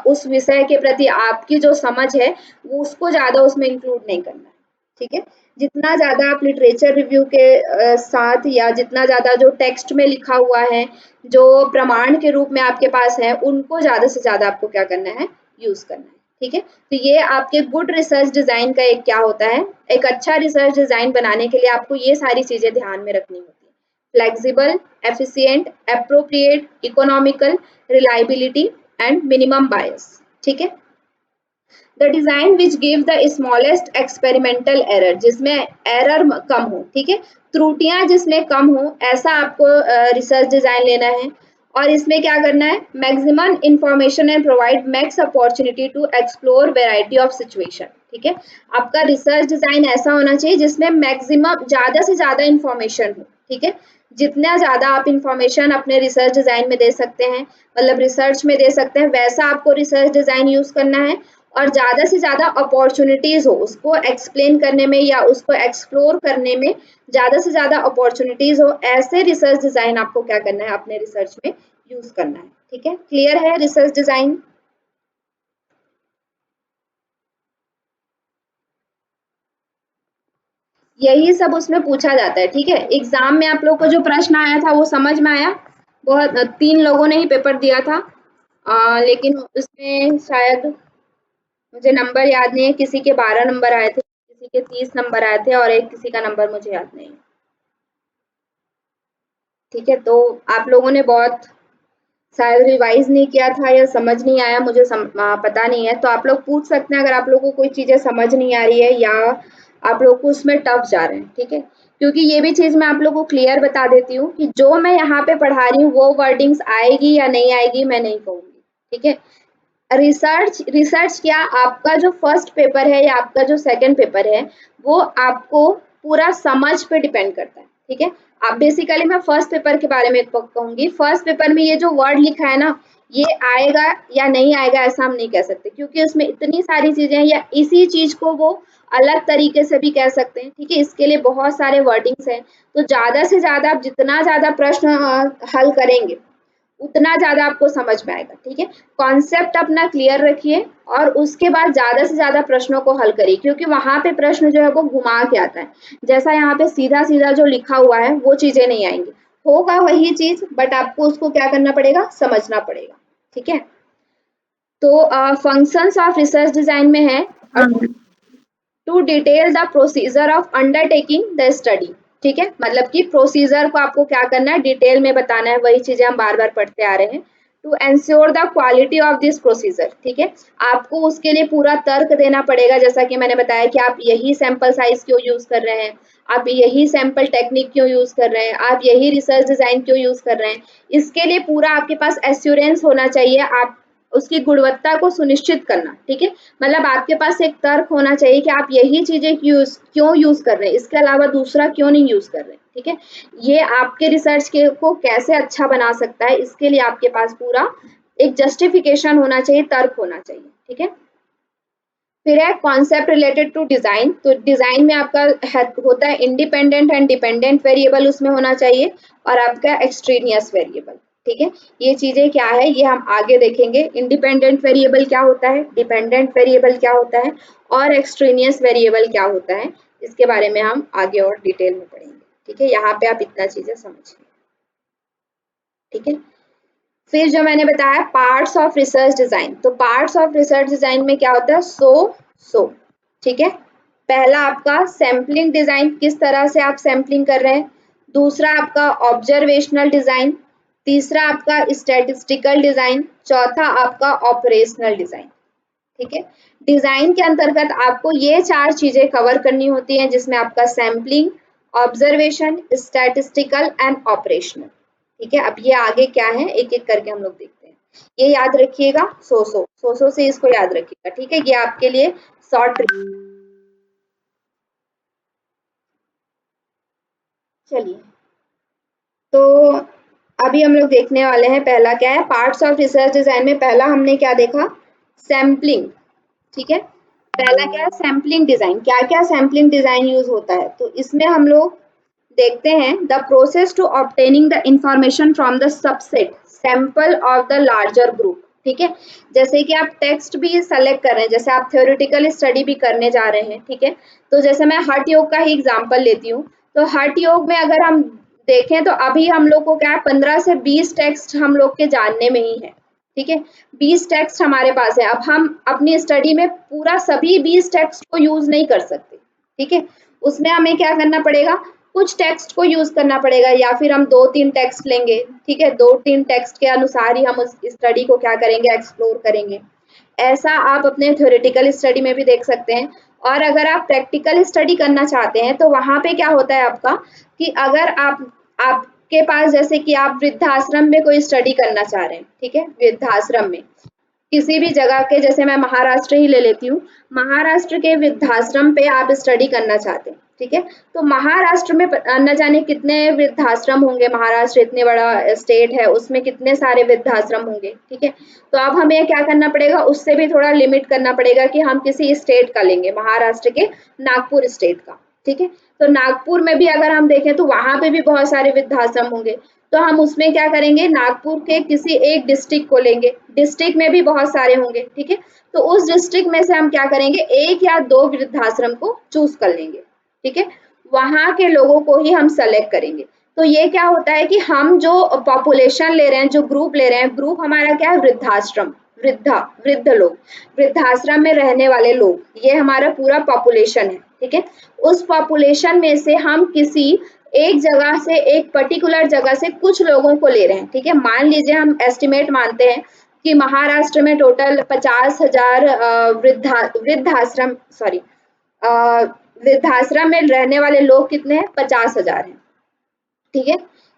[SPEAKER 1] उस विषय के प्रति आपकी जो समझ है वो उसको ज्यादा उसमें इंक्लूड नहीं करना है। ठीक है, जितना ज्यादा आप लिटरेचर रिव्यू के साथ या जितना ज्यादा जो टेक्स्ट में लिखा हुआ है, जो प्रमाण के रूप में आपके पास है, उनको ज्यादा से ज्यादा आपको क्या करना है, यूज करना है। ठीक है, तो ये आपके गुड रिसर्च डिजाइन का एक क्या होता है, एक अच्छा रिसर्च डिजाइन बनाने के लिए आपको ये सारी चीजें ध्यान में रखनी होती है। Flexible, efficient, appropriate, economical, reliability and minimum bias. ठीक है, the design which give the smallest experimental error, जिसमें एरर कम हो। ठीक है, त्रुटियां जिसमें कम हो, ऐसा आपको रिसर्च डिजाइन लेना है। और इसमें क्या करना है, maximum information and provide max opportunity to explore variety of situation. ठीक है, आपका रिसर्च डिजाइन ऐसा होना चाहिए जिसमें मैक्सिमम ज्यादा से ज्यादा इंफॉर्मेशन हो। ठीक है, जितना ज्यादा आप इंफॉर्मेशन अपने रिसर्च डिजाइन में दे सकते हैं, मतलब रिसर्च में दे सकते हैं, वैसा आपको रिसर्च डिजाइन यूज करना है। और ज्यादा से ज्यादा अपॉर्चुनिटीज हो उसको एक्सप्लेन करने में या उसको एक्सप्लोर करने में, ज्यादा से ज्यादा अपॉर्चुनिटीज हो, ऐसे रिसर्च डिजाइन आपको क्या करना है, अपने रिसर्च में यूज करना है। ठीक है, क्लियर है रिसर्च डिजाइन। यही सब उसमें पूछा जाता है। ठीक है, एग्जाम में आप लोग को जो प्रश्न आया था वो समझ में आया, बहुत 3 लोगों ने ही पेपर दिया था, लेकिन उसमें शायद मुझे नंबर याद नहीं है, किसी के 12 नंबर आए थे, किसी के 30 नंबर आए थे, और एक किसी का नंबर मुझे याद नहीं। ठीक है, तो आप लोगों ने बहुत शायद रिवाइज नहीं किया था या समझ नहीं आया, मुझे पता नहीं है, तो आप लोग पूछ सकते हैं अगर आप लोगों को कोई चीजें समझ नहीं आ रही है या आप लोग को उसमें टफ जा रहे हैं। ठीक है, क्योंकि ये भी चीज मैं आप लोग को क्लियर बता देती हूँ कि जो मैं यहाँ पे पढ़ा रही हूँ वो वर्डिंग्स आएगी या नहीं आएगी मैं नहीं कहूंगी। ठीक है, रिसर्च रिसर्च क्या, आपका जो फर्स्ट पेपर है या आपका जो सेकंड पेपर है वो आपको पूरा समझ पे डिपेंड करता है। ठीक है, आप बेसिकली मैं फर्स्ट पेपर के बारे में कहूंगी, फर्स्ट पेपर में ये जो वर्ड लिखा है ना, ये आएगा या नहीं आएगा ऐसा हम नहीं कह सकते, क्योंकि उसमें इतनी सारी चीजें हैं, या इसी चीज को वो अलग तरीके से भी कह सकते हैं। ठीक है, इसके लिए बहुत सारे वर्डिंग्स हैं, तो ज्यादा से ज्यादा आप जितना ज्यादा प्रश्न हल करेंगे उतना ज्यादा आपको समझ में आएगा। ठीक है, कॉन्सेप्ट अपना क्लियर रखिए और उसके बाद ज्यादा से ज्यादा प्रश्नों को हल करिए, क्योंकि वहां पे प्रश्न जो है वो घुमा के आता है, जैसा यहाँ पे सीधा सीधा जो लिखा हुआ है वो चीजें नहीं आएंगी, होगा वही चीज बट आपको उसको क्या करना पड़ेगा, समझना पड़ेगा। ठीक है, तो फंक्शंस ऑफ रिसर्च डिजाइन में है
[SPEAKER 2] हाँ,
[SPEAKER 1] to detail the procedure of undertaking the study. ठीक है, मतलब कि प्रोसीजर को आपको क्या करना है, डिटेल में बताना है, वही चीजें हम बार बार पढ़ते आ रहे हैं। To ensure the quality of this procedure. ठीक है, आपको उसके लिए पूरा तर्क देना पड़ेगा, जैसा कि मैंने बताया कि आप यही सैंपल साइज क्यों यूज कर रहे हैं, आप यही सैंपल टेक्निक क्यों यूज कर रहे हैं, आप यही रिसर्च डिजाइन क्यों यूज कर रहे हैं, इसके लिए पूरा आपके पास एश्योरेंस होना चाहिए। आप उसकी गुणवत्ता को सुनिश्चित करना, ठीक है। मतलब आपके पास एक तर्क होना चाहिए कि आप यही चीजें क्यों यूज कर रहे हैं, इसके अलावा दूसरा क्यों नहीं यूज कर रहे, ठीक है। ये आपके रिसर्च के को कैसे अच्छा बना सकता है, इसके लिए आपके पास पूरा एक जस्टिफिकेशन होना चाहिए, तर्क होना चाहिए, ठीक है। फिर है कॉन्सेप्ट रिलेटेड टू डिजाइन। तो डिजाइन में आपका होता है इंडिपेंडेंट एंड डिपेंडेंट वेरिएबल, उसमें होना चाहिए, और आपका एक्सट्रेनियस वेरिएबल, ठीक है। ये चीजें क्या है ये हम आगे देखेंगे। इंडिपेंडेंट वेरिएबल क्या होता है, डिपेंडेंट वेरिएबल क्या होता है, और एक्सट्रेनियस वेरिएबल क्या होता है, इसके बारे में हम आगे और डिटेल में पढ़ेंगे, ठीक है। यहाँ पे आप इतना चीजें समझिए, ठीक है। फिर जो मैंने बताया पार्ट्स ऑफ रिसर्च डिजाइन, तो पार्ट्स ऑफ रिसर्च डिजाइन में क्या होता है, सो ठीक है। पहला आपका सैम्पलिंग डिजाइन, किस तरह से आप सैम्पलिंग कर रहे हैं। दूसरा आपका ऑब्जर्वेशनल डिजाइन। तीसरा आपका स्टैटिस्टिकल डिजाइन। चौथा आपका ऑपरेशनल डिजाइन, ठीक है। डिजाइन के अंतर्गत आपको ये 4 चीजें कवर करनी होती हैं, जिसमें आपका sampling, observation, statistical and operational, ठीक है। अब ये आगे क्या है एक एक करके हम लोग देखते हैं। ये याद रखिएगा, सो से इसको याद रखिएगा, ठीक है। ये आपके लिए शॉर्ट। चलिए, तो अभी हम लोग देखने वाले हैं पहला क्या है, पार्ट्स ऑफ रिसर्च डिजाइन में पहला हमने क्या देखा, सैम्पलिंग, ठीक है। पहला क्या है सैम्पलिंग डिजाइन, क्या क्या सैम्पलिंग डिजाइन यूज होता है, तो इसमें हम लोग देखते हैं the process to obtaining the information from the subset sample of the larger group, ठीक है। जैसे कि आप टेक्स्ट भी सेलेक्ट कर रहे हैं, जैसे आप थ्योरेटिकल स्टडी भी करने जा रहे हैं, ठीक है। तो जैसे मैं हठ योग का ही एग्जांपल लेती हूँ, तो हठ योग में अगर हम देखें तो अभी हम लोग को क्या है 15 से 20 टेक्स्ट हम लोग के जानने में ही है, ठीक है। 20 टेक्स्ट हमारे पास है, अब हम अपनी स्टडी में पूरा सभी 20 टेक्स्ट को यूज नहीं कर सकते, ठीक है। उसमें हमें क्या करना पड़ेगा, कुछ टेक्स्ट को यूज करना पड़ेगा, या फिर हम 2-3 टेक्स्ट लेंगे, ठीक है। 2-3 टेक्स्ट के अनुसार ही हम उस स्टडी को क्या करेंगे, एक्सप्लोर करेंगे। ऐसा आप अपने थ्योरेटिकल स्टडी में भी देख सकते हैं। और अगर आप प्रैक्टिकल स्टडी करना चाहते हैं तो वहां पे क्या होता है आपका, कि अगर आपके पास जैसे कि आप वृद्धाश्रम में कोई स्टडी करना चाह रहे हैं, ठीक है। वृद्धाश्रम में किसी भी जगह के, जैसे मैं महाराष्ट्र ही ले लेती हूँ, महाराष्ट्र के वृद्धाश्रम पे आप स्टडी करना चाहते हैं, ठीक है। तो महाराष्ट्र में न जाने कितने वृद्धाश्रम होंगे, महाराष्ट्र इतने बड़ा स्टेट है, उसमें कितने सारे वृद्धाश्रम होंगे, ठीक है। तो अब हमें क्या करना पड़ेगा, उससे भी थोड़ा लिमिट करना पड़ेगा कि हम किसी स्टेट का लेंगे, महाराष्ट्र के नागपुर स्टेट का, ठीक है। तो नागपुर में भी अगर हम देखें तो वहां पे भी बहुत सारे वृद्धाश्रम होंगे, तो हम उसमें क्या करेंगे, नागपुर के किसी एक डिस्ट्रिक्ट को लेंगे, डिस्ट्रिक्ट में भी बहुत सारे होंगे, ठीक है। तो उस डिस्ट्रिक्ट में से हम क्या करेंगे, 1 या 2 वृद्धाश्रम को चूज कर लेंगे, ठीक है। वहां के लोगों को ही हम सेलेक्ट करेंगे। तो ये क्या होता है कि हम जो पॉपुलेशन ले रहे हैं, जो ग्रुप ले रहे हैं, ग्रुप हमारा क्या है, वृद्धाश्रम, वृद्ध लोग, वृद्धाश्रम में रहने वाले लोग, ये हमारा पूरा पॉपुलेशन है, ठीक है। उस पॉपुलेशन में से हम किसी एक जगह से, एक पर्टिकुलर जगह से कुछ लोगों को ले रहे हैं, ठीक है। मान लीजिए हम एस्टिमेट मानते हैं कि महाराष्ट्र में टोटल 50,000 वृद्धाश्रम सॉरी वृद्धाश्रम में रहने वाले लोग कितने हैं, 50,000 हैं, ठीक है।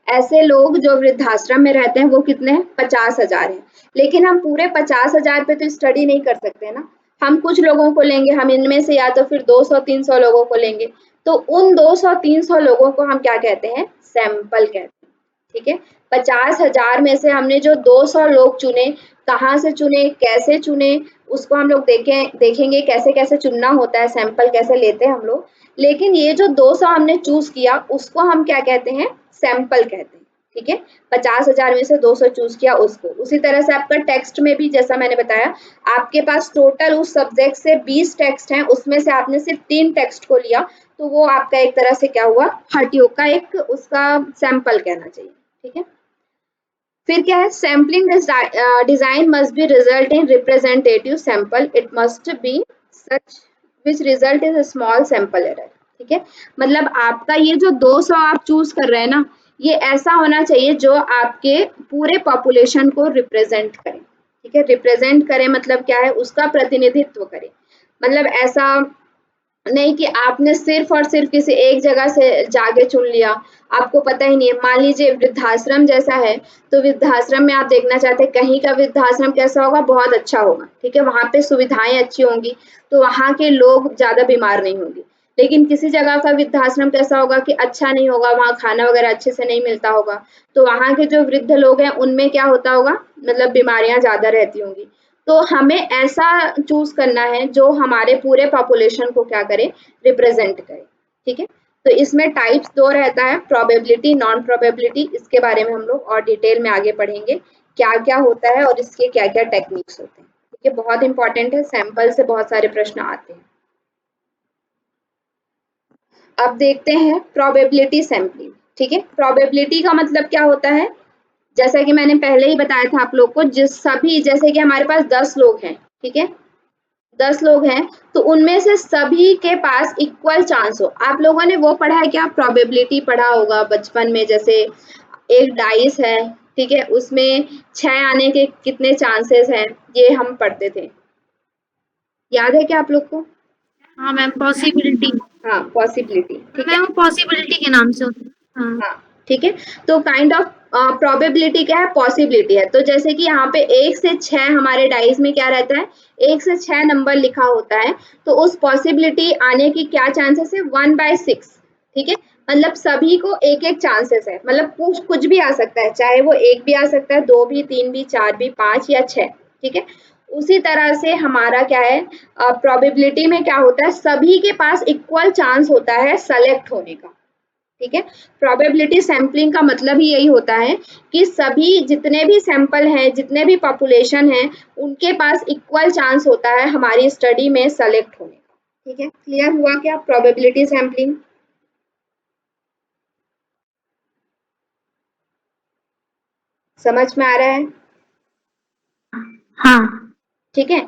[SPEAKER 1] ऐसे लोग जो वृद्धाश्रम में रहते हैं वो कितने हैं, 50,000 हैं। लेकिन हम पूरे 50,000 पे तो स्टडी नहीं कर सकते ना, हम कुछ लोगों को लेंगे, हम इनमें से या तो फिर 200-300 लोगों को लेंगे। तो उन 200-300 लोगों को हम क्या कहते हैं, सैंपल कहते हैं, ठीक है। 50,000 में से हमने जो 200 लोग चुने, कहाँ से चुने, कैसे चुने, उसको हम लोग देखेंगे कैसे कैसे चुनना होता है, सैंपल कैसे लेते हैं हम लोग। लेकिन ये जो 200 हमने चूज किया उसको हम क्या कहते हैं, सैंपल कहते हैं, ठीक है। 50,000 में से 200 चूज किया उसको। उसी तरह से आपका टेक्स्ट में भी जैसा मैंने बताया, आपके पास टोटल उस सब्जेक्ट से 20 टेक्स्ट हैं, उसमें से आपने सिर्फ 3 टेक्स्ट को लिया, तो वो आपका एक तरह से क्या हुआ, हठ योग का एक उसका सैंपल कहना चाहिए, ठीक है। फिर क्या है, sampling design must be result in representative sample, it must be such which result is small sample error, ठीक है। मतलब आपका ये जो 200 आप चूज कर रहे हैं ना, ये ऐसा होना चाहिए जो आपके पूरे पॉपुलेशन को रिप्रेजेंट करे, ठीक है। रिप्रेजेंट करे मतलब क्या है, उसका प्रतिनिधित्व करे, मतलब ऐसा नहीं कि आपने सिर्फ और सिर्फ किसी एक जगह से जाके चुन लिया, आपको पता ही नहीं है। मान लीजिए वृद्धाश्रम जैसा है, तो वृद्धाश्रम में आप देखना चाहते हैं कहीं का वृद्धाश्रम कैसा होगा, बहुत अच्छा होगा, ठीक है, वहाँ पे सुविधाएं अच्छी होंगी, तो वहाँ के लोग ज़्यादा बीमार नहीं होंगे। लेकिन किसी जगह का वृद्धाश्रम कैसा होगा कि अच्छा नहीं होगा, वहाँ खाना वगैरह अच्छे से नहीं मिलता होगा, तो वहाँ के जो वृद्ध लोग हैं उनमें क्या होता होगा, मतलब बीमारियां ज़्यादा रहती होंगी। तो हमें ऐसा चूज करना है जो हमारे पूरे पॉपुलेशन को क्या करे, रिप्रेजेंट करे, ठीक है। तो इसमें टाइप्स दो रहता है, प्रोबेबिलिटी, नॉन प्रोबेबिलिटी, इसके बारे में हम लोग और डिटेल में आगे पढ़ेंगे क्या क्या होता है और इसके क्या क्या टेक्निक्स होते हैं, ठीक है, बहुत इंपॉर्टेंट है, सैंपल से बहुत सारे प्रश्न आते हैं। अब देखते हैं प्रोबेबिलिटी सैम्पलिंग, ठीक है। प्रोबेबिलिटी का मतलब क्या होता है, जैसा कि मैंने पहले ही बताया था आप लोग को, जिस सभी, जैसे कि हमारे पास 10 लोग हैं, ठीक है, 10 लोग हैं, तो उनमें से सभी के पास इक्वल चांस हो। आप लोगों ने वो पढ़ा है क्या, प्रोबेबिलिटी पढ़ा होगा बचपन में, जैसे एक डाइस है, ठीक है, उसमें 6 आने के कितने चांसेस हैं, ये हम पढ़ते थे, याद है क्या आप लोग को?
[SPEAKER 3] हाँ मैम, पॉसिबिलिटी।
[SPEAKER 1] हाँ, पॉसिबिलिटी, ठीक है।
[SPEAKER 3] मैम, पॉसिबिलिटी के नाम से होता है। हाँ।
[SPEAKER 1] हाँ, ठीक है। तो काइंड ऑफ प्रोबेबिलिटी क्या है, पॉसिबिलिटी है। तो जैसे कि यहाँ पे 1 से 6 हमारे डाइस में क्या रहता है, 1 से 6 नंबर लिखा होता है, तो उस पॉसिबिलिटी आने की क्या चांसेस है, 1/6, ठीक है। मतलब सभी को एक एक चांसेस है, मतलब कुछ भी आ सकता है, चाहे वो 1 भी आ सकता है, 2 भी, 3 भी, 4 भी, 5 या 6, ठीक है। उसी तरह से हमारा क्या है, प्रोबेबिलिटी में क्या होता है, सभी के पास इक्वल चांस होता है सेलेक्ट होने का, ठीक है। प्रोबेबिलिटी सैम्पलिंग का मतलब ही यही होता है कि सभी जितने भी सैंपल हैं, जितने भी पॉपुलेशन हैं, उनके पास इक्वल चांस होता है हमारी स्टडी में सेलेक्ट होने का, ठीक है। क्लियर हुआ क्या प्रोबेबिलिटी सैम्पलिंग? समझ में आ रहा है?
[SPEAKER 2] हाँ।
[SPEAKER 1] ठीक है।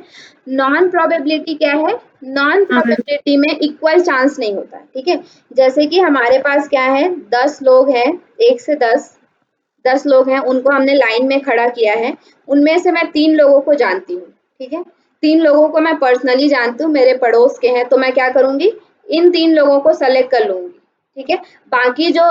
[SPEAKER 1] नॉन प्रोबेबिलिटी क्या है, नॉन
[SPEAKER 3] हाँ मैम।
[SPEAKER 1] प्रोबेबिलिटी में इक्वल चांस नहीं होता, ठीक है। जैसे कि हमारे पास क्या है, 10 लोग हैं, 1 से 10 लोग हैं, उनको हमने लाइन में खड़ा किया है, उनमें से मैं 3 लोगों को जानती हूँ, ठीक है, 3 लोगों को मैं पर्सनली जानती हूँ, मेरे पड़ोस के हैं, तो मैं क्या करूंगी, इन 3 लोगों को सेलेक्ट कर लूंगी, ठीक है। बाकी जो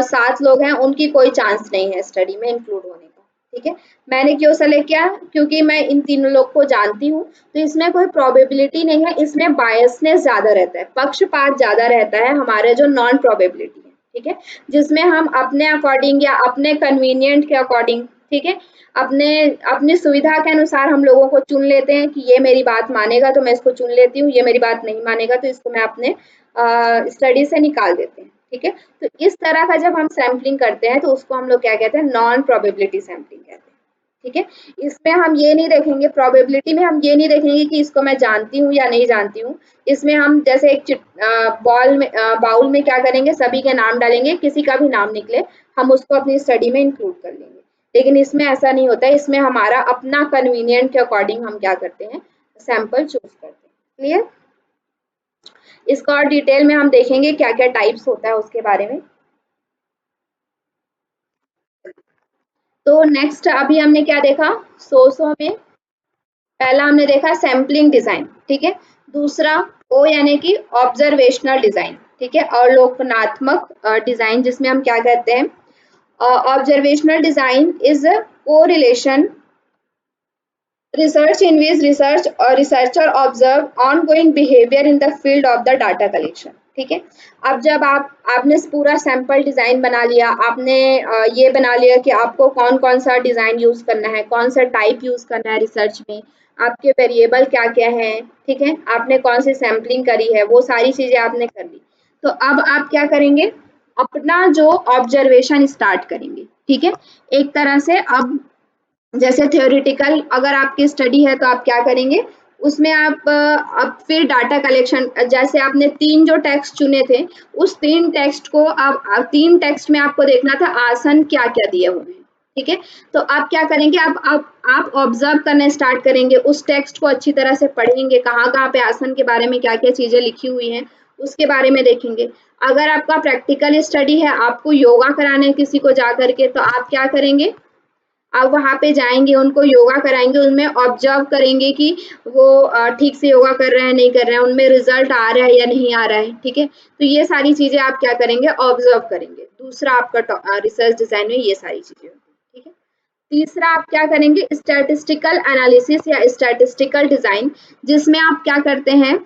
[SPEAKER 1] 7 लोग हैं उनकी कोई चांस नहीं है स्टडी में इंक्लूड होने का, ठीक है। मैंने क्यों सेलेक्ट किया, क्योंकि मैं इन तीनों लोग को जानती हूँ, तो इसमें कोई प्रोबेबिलिटी नहीं है, इसमें बायसनेस ज्यादा रहता है, पक्षपात ज्यादा रहता है हमारे जो नॉन प्रोबेबिलिटी है, ठीक है, जिसमें हम अपने अकॉर्डिंग या अपने कन्वीनियंट के अकॉर्डिंग, ठीक है, अपने अपनी सुविधा के अनुसार हम लोगों को चुन लेते हैं कि ये मेरी बात मानेगा तो मैं इसको चुन लेती हूँ, ये मेरी बात नहीं मानेगा तो इसको मैं अपने स्टडी से निकाल देते हैं, ठीक है। तो इस तरह का जब हम सैम्पलिंग करते हैं तो उसको हम लोग क्या कहते हैं, नॉन प्रोबेबिलिटी सैम्पलिंग कहते हैं, ठीक है। इसमें हम ये नहीं देखेंगे, प्रोबेबिलिटी में हम ये नहीं देखेंगे कि इसको मैं जानती हूँ या नहीं जानती हूँ। इसमें हम जैसे एक बाउल में क्या करेंगे, सभी के नाम डालेंगे, किसी का भी नाम निकले हम उसको अपनी स्टडी में इंक्लूड कर लेंगे। लेकिन इसमें ऐसा नहीं होता है, इसमें हमारा अपना कन्वीनियंट के अकॉर्डिंग हम क्या करते हैं, सैंपल चूज करते हैं। क्लियर? इसका और डिटेल में हम देखेंगे क्या क्या टाइप्स होता है उसके बारे में। तो नेक्स्ट अभी हमने क्या देखा, सोर्सों में पहला हमने देखा सैम्पलिंग डिजाइन, ठीक है। दूसरा ओ यानी कि ऑब्जर्वेशनल डिजाइन, ठीक है, अवलोकनात्मक डिजाइन, जिसमें हम क्या कहते हैं, observational design is correlation research in which research or researcher observe ongoing behavior in the field of the data collection, ठीक है। अब जब आपने पूरा सैंपल डिजाइन बना लिया, आपने ये बना लिया कि आपको कौन कौन सा डिजाइन यूज करना है, कौन सा टाइप यूज करना है रिसर्च में, आपके वेरिएबल क्या क्या है, ठीक है, आपने कौन सी सैम्पलिंग करी है, वो सारी चीजें आपने कर ली। तो अब आप क्या करेंगे, अपना जो ऑब्जर्वेशन स्टार्ट करेंगे, ठीक है। एक तरह से अब जैसे थ्योरेटिकल अगर आपकी स्टडी है तो आप क्या करेंगे, उसमें आप अब फिर डाटा कलेक्शन, जैसे आपने 3 जो टेक्स्ट चुने थे, उस 3 टेक्स्ट को आप 3 टेक्स्ट में आपको देखना था आसन क्या क्या दिए हुए हैं, ठीक है। तो आप क्या करेंगे, आप ऑब्जर्व करना स्टार्ट करेंगे, उस टेक्स्ट को अच्छी तरह से पढ़ेंगे, कहाँ कहाँ पे आसन के बारे में क्या क्या चीजें लिखी हुई हैं उसके बारे में देखेंगे। अगर आपका प्रैक्टिकल स्टडी है, आपको योगा कराने किसी को जा करके, तो आप क्या करेंगे, आप वहाँ पे जाएंगे, उनको योगा कराएंगे, उनमें ऑब्जर्व करेंगे कि वो ठीक से योगा कर रहे हैं नहीं कर रहे हैं, उनमें रिजल्ट आ रहा है या नहीं आ रहा है, ठीक है। तो ये सारी चीजें आप क्या करेंगे, ऑब्जर्व करेंगे। दूसरा आपका रिसर्च डिजाइन में ये सारी चीजें होती है, ठीक है। तीसरा आप क्या करेंगे, स्टैटिस्टिकल एनालिसिस या स्टैटिस्टिकल डिजाइन, जिसमें आप क्या करते हैं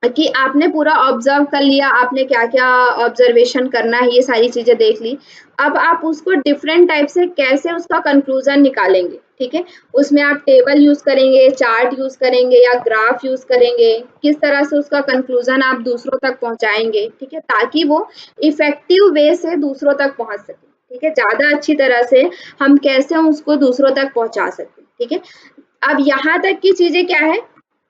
[SPEAKER 1] कि आपने पूरा ऑब्जर्व कर लिया, आपने क्या क्या ऑब्जर्वेशन करना है ये सारी चीजें देख ली। अब आप उसको डिफरेंट टाइप से कैसे उसका कंक्लूजन निकालेंगे, ठीक है। उसमें आप टेबल यूज करेंगे, चार्ट यूज करेंगे या ग्राफ यूज करेंगे, किस तरह से उसका कंक्लूजन आप दूसरों तक पहुंचाएंगे, ठीक है, ताकि वो इफेक्टिव वे से दूसरों तक पहुंच सके, ठीक है, ज्यादा अच्छी तरह से हम कैसे उसको दूसरों तक पहुंचा सकते, ठीक है। अब यहाँ तक की चीजें क्या है,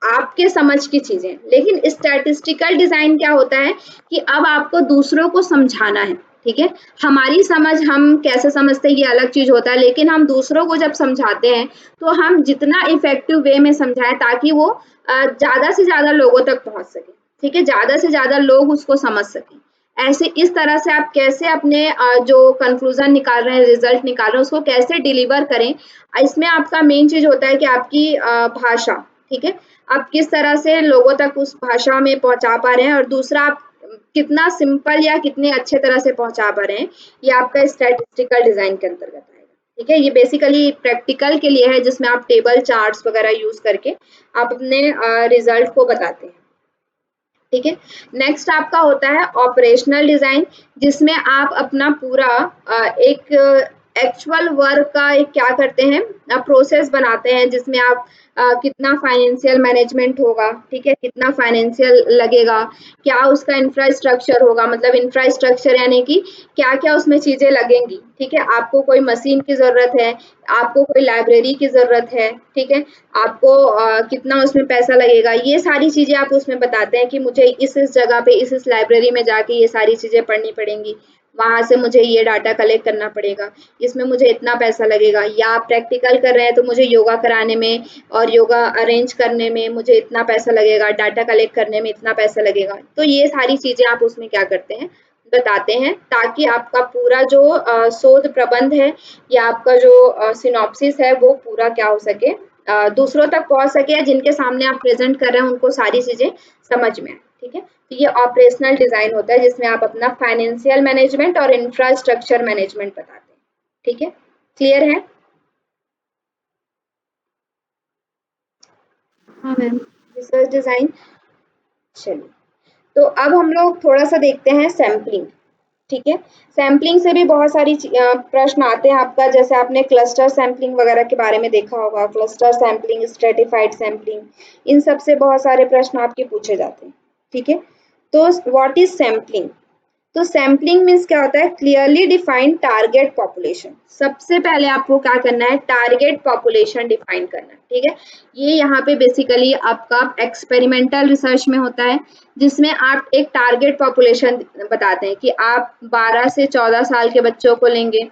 [SPEAKER 1] आपके समझ की चीजें। लेकिन स्टैटिस्टिकल डिजाइन क्या होता है कि अब आपको दूसरों को समझाना है, ठीक है। हमारी समझ हम कैसे समझते हैं ये अलग चीज होता है, लेकिन हम दूसरों को जब समझाते हैं तो हम जितना इफेक्टिव वे में समझाएं ताकि वो ज्यादा से ज्यादा लोगों तक पहुंच सके, ठीक है, ज्यादा से ज्यादा लोग उसको समझ सकें। ऐसे इस तरह से आप कैसे अपने जो कंक्लूजन निकाल रहे हैं, रिजल्ट निकाल रहे हैं, उसको कैसे डिलीवर करें। इसमें आपका मेन चीज होता है कि आपकी भाषा, ठीक है, आप किस तरह से लोगों तक उस भाषा में पहुंचा पा रहे हैं, और दूसरा आप कितना सिंपल या कितने अच्छे तरह से पहुंचा पा रहे हैं, ये आपका स्टैटिस्टिकल डिजाइन के अंतर्गत आएगा, ठीक है। ये बेसिकली प्रैक्टिकल के लिए है, जिसमें आप टेबल चार्ट्स वगैरह यूज करके आप अपने रिजल्ट को बताते हैं, ठीक है। नेक्स्ट आपका होता है ऑपरेशनल डिजाइन, जिसमें आप अपना पूरा एक एक्चुअल वर्क का एक क्या करते हैं, प्रोसेस बनाते हैं, जिसमें आप कितना फाइनेंशियल मैनेजमेंट होगा, ठीक है, कितना फाइनेंशियल लगेगा, क्या उसका इंफ्रास्ट्रक्चर होगा, मतलब इंफ्रास्ट्रक्चर यानी कि क्या क्या उसमें चीजें लगेंगी, ठीक है। आपको कोई मशीन की जरूरत है, आपको कोई लाइब्रेरी की जरूरत है, ठीक है, आपको कितना उसमें पैसा लगेगा, ये सारी चीजें आप उसमें बताते हैं कि मुझे इस जगह पे इस लाइब्रेरी में जाके ये सारी चीजें पढ़नी पड़ेंगी, वहां से मुझे ये डाटा कलेक्ट करना पड़ेगा, इसमें मुझे इतना पैसा लगेगा। या आप प्रैक्टिकल कर रहे हैं तो मुझे योगा कराने में और योगा अरेंज करने में मुझे इतना पैसा लगेगा, डाटा कलेक्ट करने में इतना पैसा लगेगा। तो ये सारी चीजें आप उसमें क्या करते हैं, बताते हैं, ताकि आपका पूरा जो शोध प्रबंध है या आपका जो सिनॉप्सिस है वो पूरा क्या हो सके, दूसरों तक पहुंच सके, या जिनके सामने आप प्रेजेंट कर रहे हैं उनको सारी चीजें समझ में आए, ठीक है। तो ये ऑपरेशनल डिजाइन होता है, जिसमें आप अपना फाइनेंशियल मैनेजमेंट और इंफ्रास्ट्रक्चर मैनेजमेंट बताते हैं, ठीक है। क्लियर है?
[SPEAKER 3] हाँ मैम।
[SPEAKER 1] Research design. चलिए, तो अब हम लोग थोड़ा सा देखते हैं सैम्पलिंग, ठीक है। सैम्पलिंग से भी बहुत सारी प्रश्न आते हैं आपका, जैसे आपने क्लस्टर सैम्पलिंग वगैरह के बारे में देखा होगा, क्लस्टर सैम्पलिंग, स्ट्रेटिफाइड सैम्पलिंग, इन सब से बहुत सारे प्रश्न आपके पूछे जाते हैं, ठीक है। तो व्हाट इज सैम्पलिंग? तो सैम्पलिंग मीन्स क्या होता है, क्लियरली डिफाइंड टारगेट पॉपुलेशन। सबसे पहले आपको क्या करना है, टारगेट पॉपुलेशन डिफाइन करना है, ठीक है। ये यहाँ पे बेसिकली आपका एक्सपेरिमेंटल रिसर्च में होता है, जिसमें आप एक टारगेट पॉपुलेशन बताते हैं कि आप 12 से 14 साल के बच्चों को लेंगे,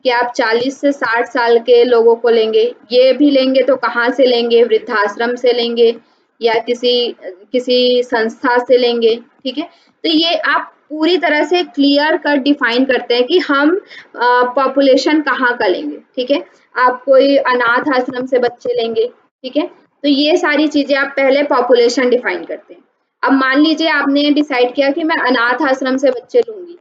[SPEAKER 1] कि आप 40 से 60 साल के लोगों को लेंगे, ये भी लेंगे तो कहाँ से लेंगे, वृद्धाश्रम से लेंगे या किसी किसी संस्था से लेंगे, ठीक है। तो ये आप पूरी तरह से क्लियर कट डिफाइन करते हैं कि हम पॉपुलेशन कहाँ का लेंगे, ठीक है। आप कोई अनाथ आश्रम से बच्चे लेंगे, ठीक है। तो ये सारी चीजें आप पहले पॉपुलेशन डिफाइन करते हैं। अब मान लीजिए आपने डिसाइड किया कि मैं अनाथ आश्रम से बच्चे लूंगी,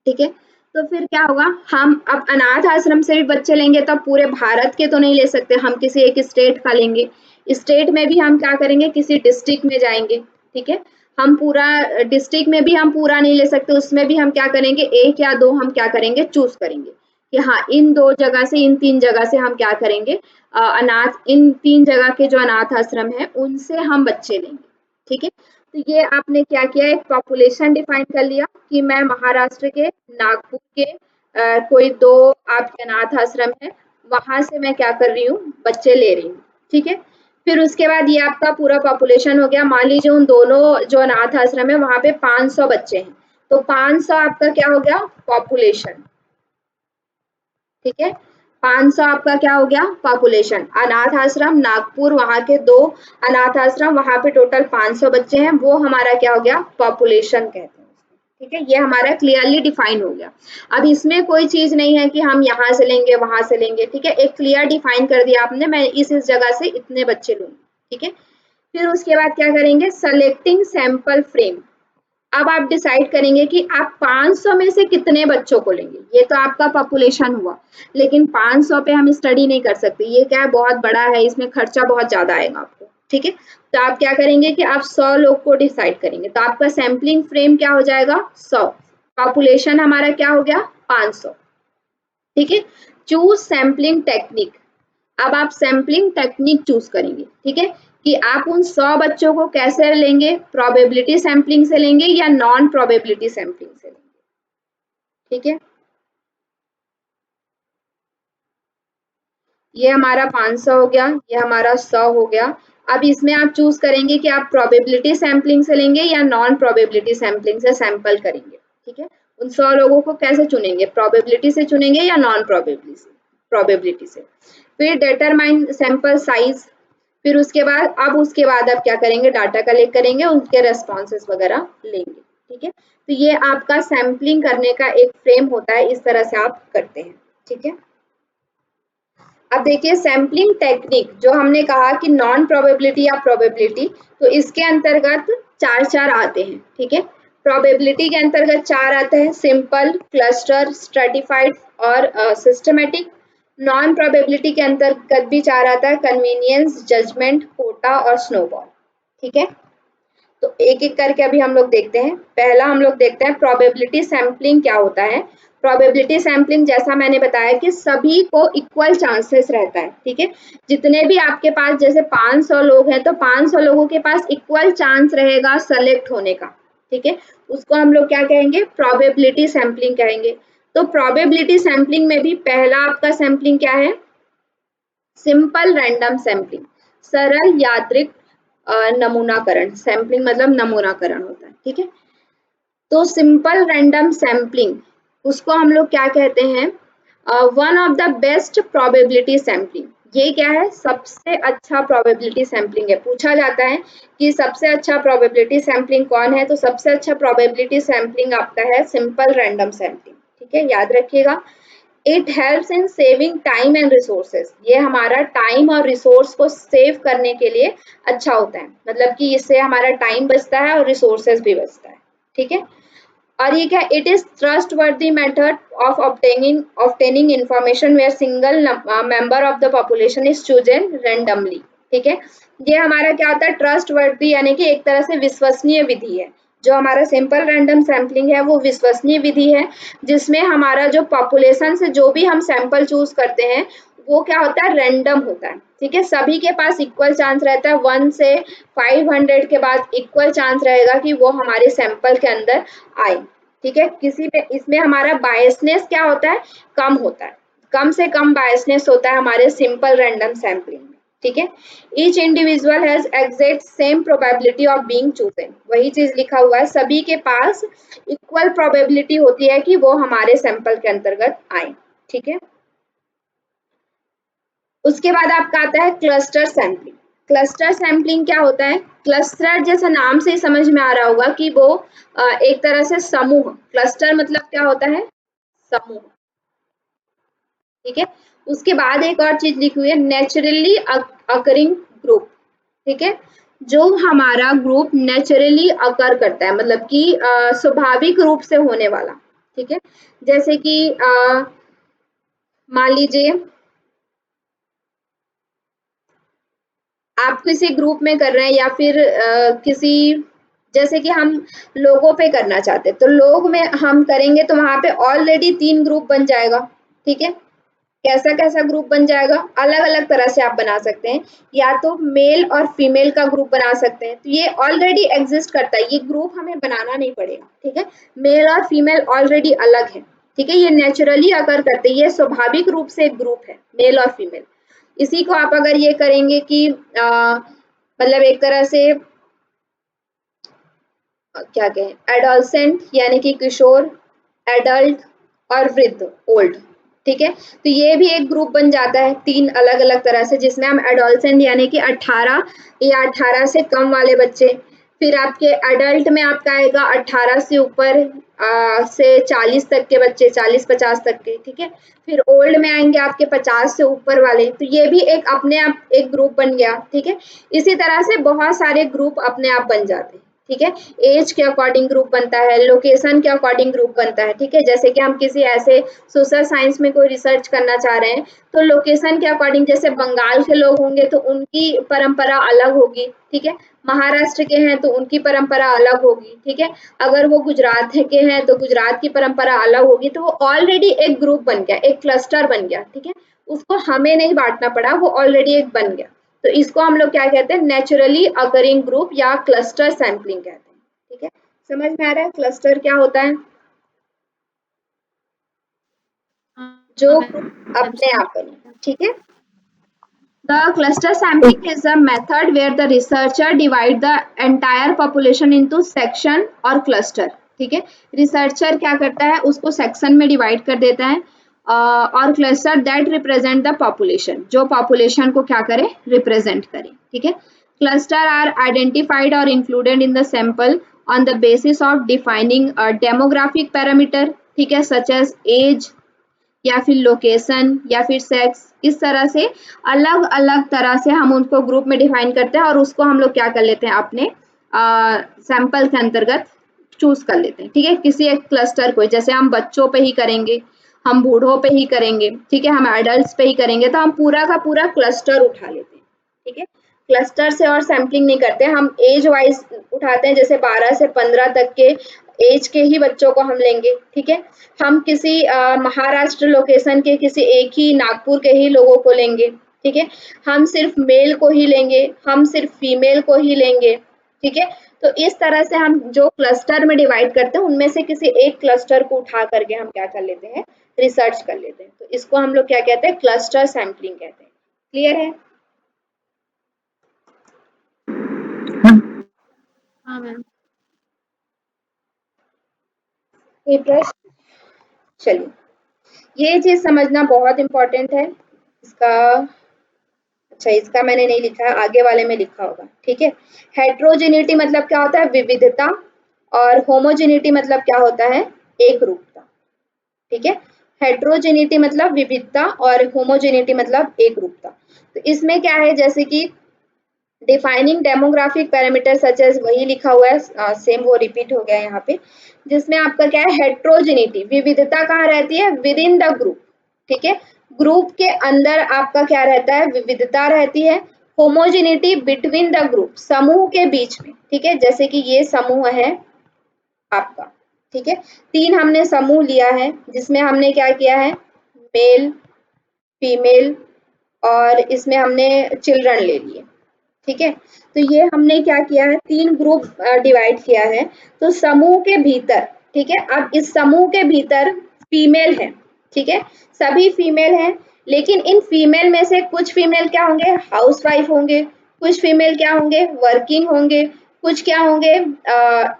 [SPEAKER 1] ठीक है। तो फिर क्या होगा, हम अब अनाथ आश्रम से भी बच्चे लेंगे तो पूरे भारत के तो नहीं ले सकते, हम किसी एक स्टेट का लेंगे। स्टेट में भी हम क्या करेंगे, किसी डिस्ट्रिक्ट में जाएंगे, ठीक है। हम पूरा डिस्ट्रिक्ट में भी हम पूरा नहीं ले सकते, उसमें भी हम क्या करेंगे, एक या दो हम क्या करेंगे, चूज करेंगे कि हाँ इन 2 जगह से, इन 3 जगह से हम क्या करेंगे, अनाथ, इन 3 जगह के जो अनाथ आश्रम है उनसे हम बच्चे लेंगे, ठीक है। तो ये आपने क्या किया, एक पॉपुलेशन डिफाइन कर लिया कि मैं महाराष्ट्र के नागपुर के कोई 2 आपके अनाथ आश्रम है, वहां से मैं क्या कर रही हूँ, बच्चे ले रही हूँ, ठीक है। फिर उसके बाद ये आपका पूरा पॉपुलेशन हो गया। मान लीजिए उन दोनों जो अनाथ आश्रम है वहां पे 500 बच्चे हैं, तो 500 आपका क्या हो गया, पॉपुलेशन, ठीक है। 500 आपका क्या हो गया, पॉपुलेशन। अनाथ आश्रम नागपुर, वहां के 2 अनाथ आश्रम, वहां पे टोटल 500 बच्चे हैं, वो हमारा क्या हो गया, पॉपुलेशन कहते हैं। ठीक है, ये हमारा क्लियरली डिफाइन हो गया। अब इसमें कोई चीज नहीं है कि हम यहाँ से लेंगे वहां से लेंगे, ठीक है, एक क्लियर डिफाइन कर दिया आपने, मैं इस जगह से इतने बच्चे लूंगी, ठीक है। फिर उसके बाद क्या करेंगे, सेलेक्टिंग सैंपल फ्रेम। अब आप डिसाइड करेंगे कि आप 500 में से कितने बच्चों को लेंगे। ये तो आपका पॉपुलेशन हुआ, लेकिन 500 पे हम स्टडी नहीं कर सकते, ये क्या है, बहुत बड़ा है, इसमें खर्चा बहुत ज्यादा आएगा आपको, ठीक है। तो आप क्या करेंगे कि आप 100 लोग को डिसाइड करेंगे, तो आपका सैम्पलिंग फ्रेम क्या हो जाएगा, 100, पॉपुलेशन हमारा क्या हो गया, 500, ठीक है। Choose sampling technique. अब आप सैम्पलिंग टेक्निक चूज करेंगे, ठीक है, कि आप उन 100 बच्चों को कैसे लेंगे, प्रोबेबिलिटी सैम्पलिंग से लेंगे या नॉन प्रोबेबिलिटी सैम्पलिंग से लेंगे, ठीक है। ये हमारा 500 हो गया, ये हमारा 100 हो गया। अब इसमें आप चूज करेंगे कि आप प्रोबेबिलिटी सैम्पलिंग से लेंगे या नॉन प्रोबेबिलिटी सैम्पलिंग से सैंपल करेंगे, ठीक है। उन 100 लोगों को कैसे चुनेंगे, प्रोबेबिलिटी से चुनेंगे या नॉन प्रोबेबिलिटी से। फिर डिटरमाइन सैंपल साइज। फिर उसके बाद आप क्या करेंगे, डाटा कलेक्ट करेंगे, उनके रेस्पॉन्सेस वगैरह लेंगे, ठीक है। तो ये आपका सैम्पलिंग करने का एक फ्रेम होता है, इस तरह से आप करते हैं, ठीक है। अब देखिए सैम्पलिंग टेक्निक, जो हमने कहा कि नॉन प्रोबेबिलिटी या प्रोबेबिलिटी, तो इसके अंतर्गत चार आते हैं, ठीक है। प्रोबेबिलिटी के अंतर्गत 4 आते हैं, सिंपल, क्लस्टर, स्ट्रेटिफाइड और सिस्टमेटिक। नॉन प्रोबेबिलिटी के अंतर्गत भी 4 आता है, कन्वीनियंस, जजमेंट, कोटा और स्नोबॉल, ठीक है। तो एक एक करके अभी हम लोग देखते हैं। पहला हम लोग देखते हैं प्रोबेबिलिटी सैम्पलिंग क्या होता है। प्रोबेबिलिटी सैम्पलिंग जैसा मैंने बताया कि सभी को इक्वल चांसेस रहता है, ठीक है। जितने भी आपके पास, जैसे 500 लोग हैं तो 500 लोगों के पास इक्वल चांस रहेगा सेलेक्ट होने का, ठीक है। उसको हम लोग क्या कहेंगे, प्रोबेबिलिटी सैम्पलिंग कहेंगे। तो प्रोबेबिलिटी सैम्पलिंग में भी पहला आपका सैम्पलिंग क्या है, सिंपल रैंडम सैम्पलिंग, सरल यादृक नमूनाकरण। सैम्पलिंग मतलब नमूनाकरण होता है, ठीक है। तो सिंपल रैंडम सैम्पलिंग, उसको हम लोग क्या कहते हैं, one of the best probability sampling. ये क्या है, सबसे अच्छा प्रोबेबिलिटी सैम्पलिंग है। पूछा जाता है कि सबसे अच्छा प्रोबेबिलिटी सैम्पलिंग कौन है, तो सबसे अच्छा प्रोबेबिलिटी सैम्पलिंग आपका है सिंपल रैंडम सैम्पलिंग, ठीक है, याद रखिएगा। It helps in saving time and resources. ये हमारा टाइम और रिसोर्स को सेव करने के लिए अच्छा होता है, मतलब कि इससे हमारा टाइम बचता है और रिसोर्सेज भी बचता है, ठीक है। और ये क्या, it is trustworthy method of obtaining information where single member of the population is chosen randomly, ठीक है। ये हमारा क्या होता है, ट्रस्टवर्दी यानी कि एक तरह से विश्वसनीय विधि है। जो हमारा सिंपल रैंडम सैम्पलिंग है वो विश्वसनीय विधि है, जिसमें हमारा जो पॉपुलेशन से जो भी हम सैंपल चूज करते हैं वो क्या होता है, रैंडम होता है, ठीक है। सभी के पास इक्वल चांस रहता है, 1 से 500 के बाद इक्वल चांस रहेगा कि वो हमारे सैंपल के अंदर आए, ठीक है। किसी में इसमें हमारा बायसनेस क्या होता है, कम होता है, कम से कम बायसनेस होता है हमारे सिंपल रैंडम सैम्पलिंग में, ठीक है। Each individual has exact same probability of being chosen. वही चीज लिखा हुआ है, सभी के पास इक्वल प्रोबेबिलिटी होती है कि वो हमारे सैंपल के अंतर्गत आए, ठीक है। उसके बाद आपका आता है क्लस्टर सैम्पलिंग। क्लस्टर सैम्पलिंग क्या होता है, क्लस्टर जैसा नाम से ही समझ में आ रहा होगा कि वो एक तरह से समूह, क्लस्टर मतलब क्या होता है, समूह, ठीक है। उसके बाद एक और चीज लिखी हुई है, नेचुरली अकरिंग ग्रुप, ठीक है। जो हमारा ग्रुप नेचुरली अकर करता है, मतलब कि स्वाभाविक रूप से होने वाला, ठीक है। जैसे कि मान लीजिए आप किसी ग्रुप में कर रहे हैं या फिर किसी, जैसे कि हम लोगों पे करना चाहते हैं, तो लोग में हम करेंगे तो वहां पे ऑलरेडी 3 ग्रुप बन जाएगा, ठीक है। कैसा कैसा ग्रुप बन जाएगा, अलग अलग तरह से आप बना सकते हैं, या तो मेल और फीमेल का ग्रुप बना सकते हैं, तो ये ऑलरेडी एग्जिस्ट करता है, ये ग्रुप हमें बनाना नहीं पड़ेगा, ठीक है। मेल और फीमेल ऑलरेडी अलग है, ठीक है, ये नेचुरली अकर करते हैं, ये स्वाभाविक रूप से एक ग्रुप है मेल और फीमेल। इसी को आप अगर ये करेंगे कि मतलब एक तरह से क्या कहें, एडोलसेंट यानी कि किशोर, एडल्ट और वृद्ध, ओल्ड, ठीक है। तो ये भी एक ग्रुप बन जाता है 3 अलग अलग तरह से, जिसमें हम एडोलसेंट यानी कि 18 या 18 से कम वाले बच्चे, फिर आपके एडल्ट में आपका आएगा 18 से ऊपर से 40 तक के बच्चे, 40-50 तक के, ठीक है। फिर ओल्ड में आएंगे आपके 50 से ऊपर वाले, तो ये भी एक अपने आप एक ग्रुप बन गया, ठीक है। इसी तरह से बहुत सारे ग्रुप अपने आप बन जाते हैं, ठीक है। एज के अकॉर्डिंग ग्रुप बनता है, लोकेशन के अकॉर्डिंग ग्रुप बनता है, ठीक है। जैसे कि हम किसी ऐसे सोशल साइंस में कोई रिसर्च करना चाह रहे हैं, तो लोकेशन के अकॉर्डिंग, जैसे बंगाल के लोग होंगे तो उनकी परंपरा अलग होगी, ठीक है। महाराष्ट्र के हैं तो उनकी परंपरा अलग होगी, ठीक है। अगर वो गुजरात के हैं तो गुजरात की परंपरा अलग होगी। तो वो ऑलरेडी एक ग्रुप बन गया, एक क्लस्टर बन गया, ठीक है। उसको हमें नहीं बांटना पड़ा, वो ऑलरेडी एक बन गया। तो इसको हम लोग क्या कहते हैं, नेचुरली अकरिंग ग्रुप या क्लस्टर सैंपलिंग कहते हैं, ठीक है। समझ में आ रहा है क्लस्टर क्या होता है? जो ग्रुप अपने आप बने, ठीक है। The cluster sampling is a method where the researcher divide the entire population into section और cluster, ठीक है। रिसर्चर क्या करता है, उसको सेक्शन में डिवाइड कर देता है, और cluster that represent the population, जो पॉपुलेशन को क्या करे, रिप्रेजेंट करे, ठीक है। क्लस्टर आर आइडेंटिफाइड और included in the sample on the basis of defining demographic parameter, ठीक है, सच एज एज या फिर लोकेशन या फिर सेक्स। इस तरह से अलग अलग तरह से हम उनको ग्रुप में डिफाइन करते हैं और उसको हम लोग क्या कर लेते हैं, अपने सैंपल के अंतर्गत चूज कर लेते हैं, ठीक है। किसी एक क्लस्टर को, जैसे हम बच्चों पे ही करेंगे, हम बूढ़ों पे ही करेंगे, ठीक है, हम एडल्ट्स पे ही करेंगे, तो हम पूरा का पूरा क्लस्टर उठा लेते हैं, ठीक है। क्लस्टर से और सैंपलिंग नहीं करते, हम एज वाइज उठाते हैं, जैसे 12 से 15 तक के एज के ही बच्चों को हम लेंगे, ठीक है। हम किसी महाराष्ट्र लोकेशन के किसी एक ही नागपुर के ही लोगों को लेंगे, ठीक है। हम सिर्फ मेल को ही लेंगे, हम सिर्फ फीमेल को ही लेंगे, ठीक है। तो इस तरह से हम जो क्लस्टर में डिवाइड करते हैं, उनमें से किसी एक क्लस्टर को उठा करके हम क्या कर लेते हैं, रिसर्च कर लेते हैं। तो इसको हम लोग क्या कहते हैं, क्लस्टर सैंपलिंग कहते हैं। क्लियर है?
[SPEAKER 3] हाँ मैम।
[SPEAKER 1] ये प्रश्न, चलिए, ये चीज समझना बहुत इंपॉर्टेंट है। इसका, अच्छा इसका मैंने नहीं लिखा है, आगे वाले में लिखा होगा, ठीक है। हेट्रोजेनिटी मतलब क्या होता है, विविधता, और होमोजेनिटी मतलब क्या होता है, एक रूपता, ठीक है। हेट्रोजेनिटी मतलब विविधता और होमोजेनिटी मतलब एक रूपता। तो इसमें क्या है, जैसे कि defining demographic parameter such as, वही लिखा हुआ है, सेम वो रिपीट हो गया यहाँ पे, जिसमें आपका क्या है, हेट्रोजेनिटी, विविधता कहाँ रहती है, विद इन द ग्रुप, ठीक है। ग्रुप के अंदर आपका क्या रहता है, विविधता रहती है। होमोजेनिटी बिटवीन द ग्रुप, समूह के बीच में, ठीक है। जैसे कि ये समूह है आपका, ठीक है। 3 हमने समूह लिया है, जिसमें हमने क्या किया है, मेल, फीमेल, और इसमें हमने चिल्ड्रन ले लिए, ठीक है। तो ये हमने क्या किया है, 3 ग्रुप डिवाइड किया है। तो समूह के भीतर, ठीक है, अब इस समूह के भीतर फीमेल है, ठीक है, सभी फीमेल हैं। लेकिन इन फीमेल में से कुछ फीमेल क्या होंगे, हाउसवाइफ होंगे, कुछ फीमेल क्या होंगे, वर्किंग होंगे, कुछ क्या होंगे,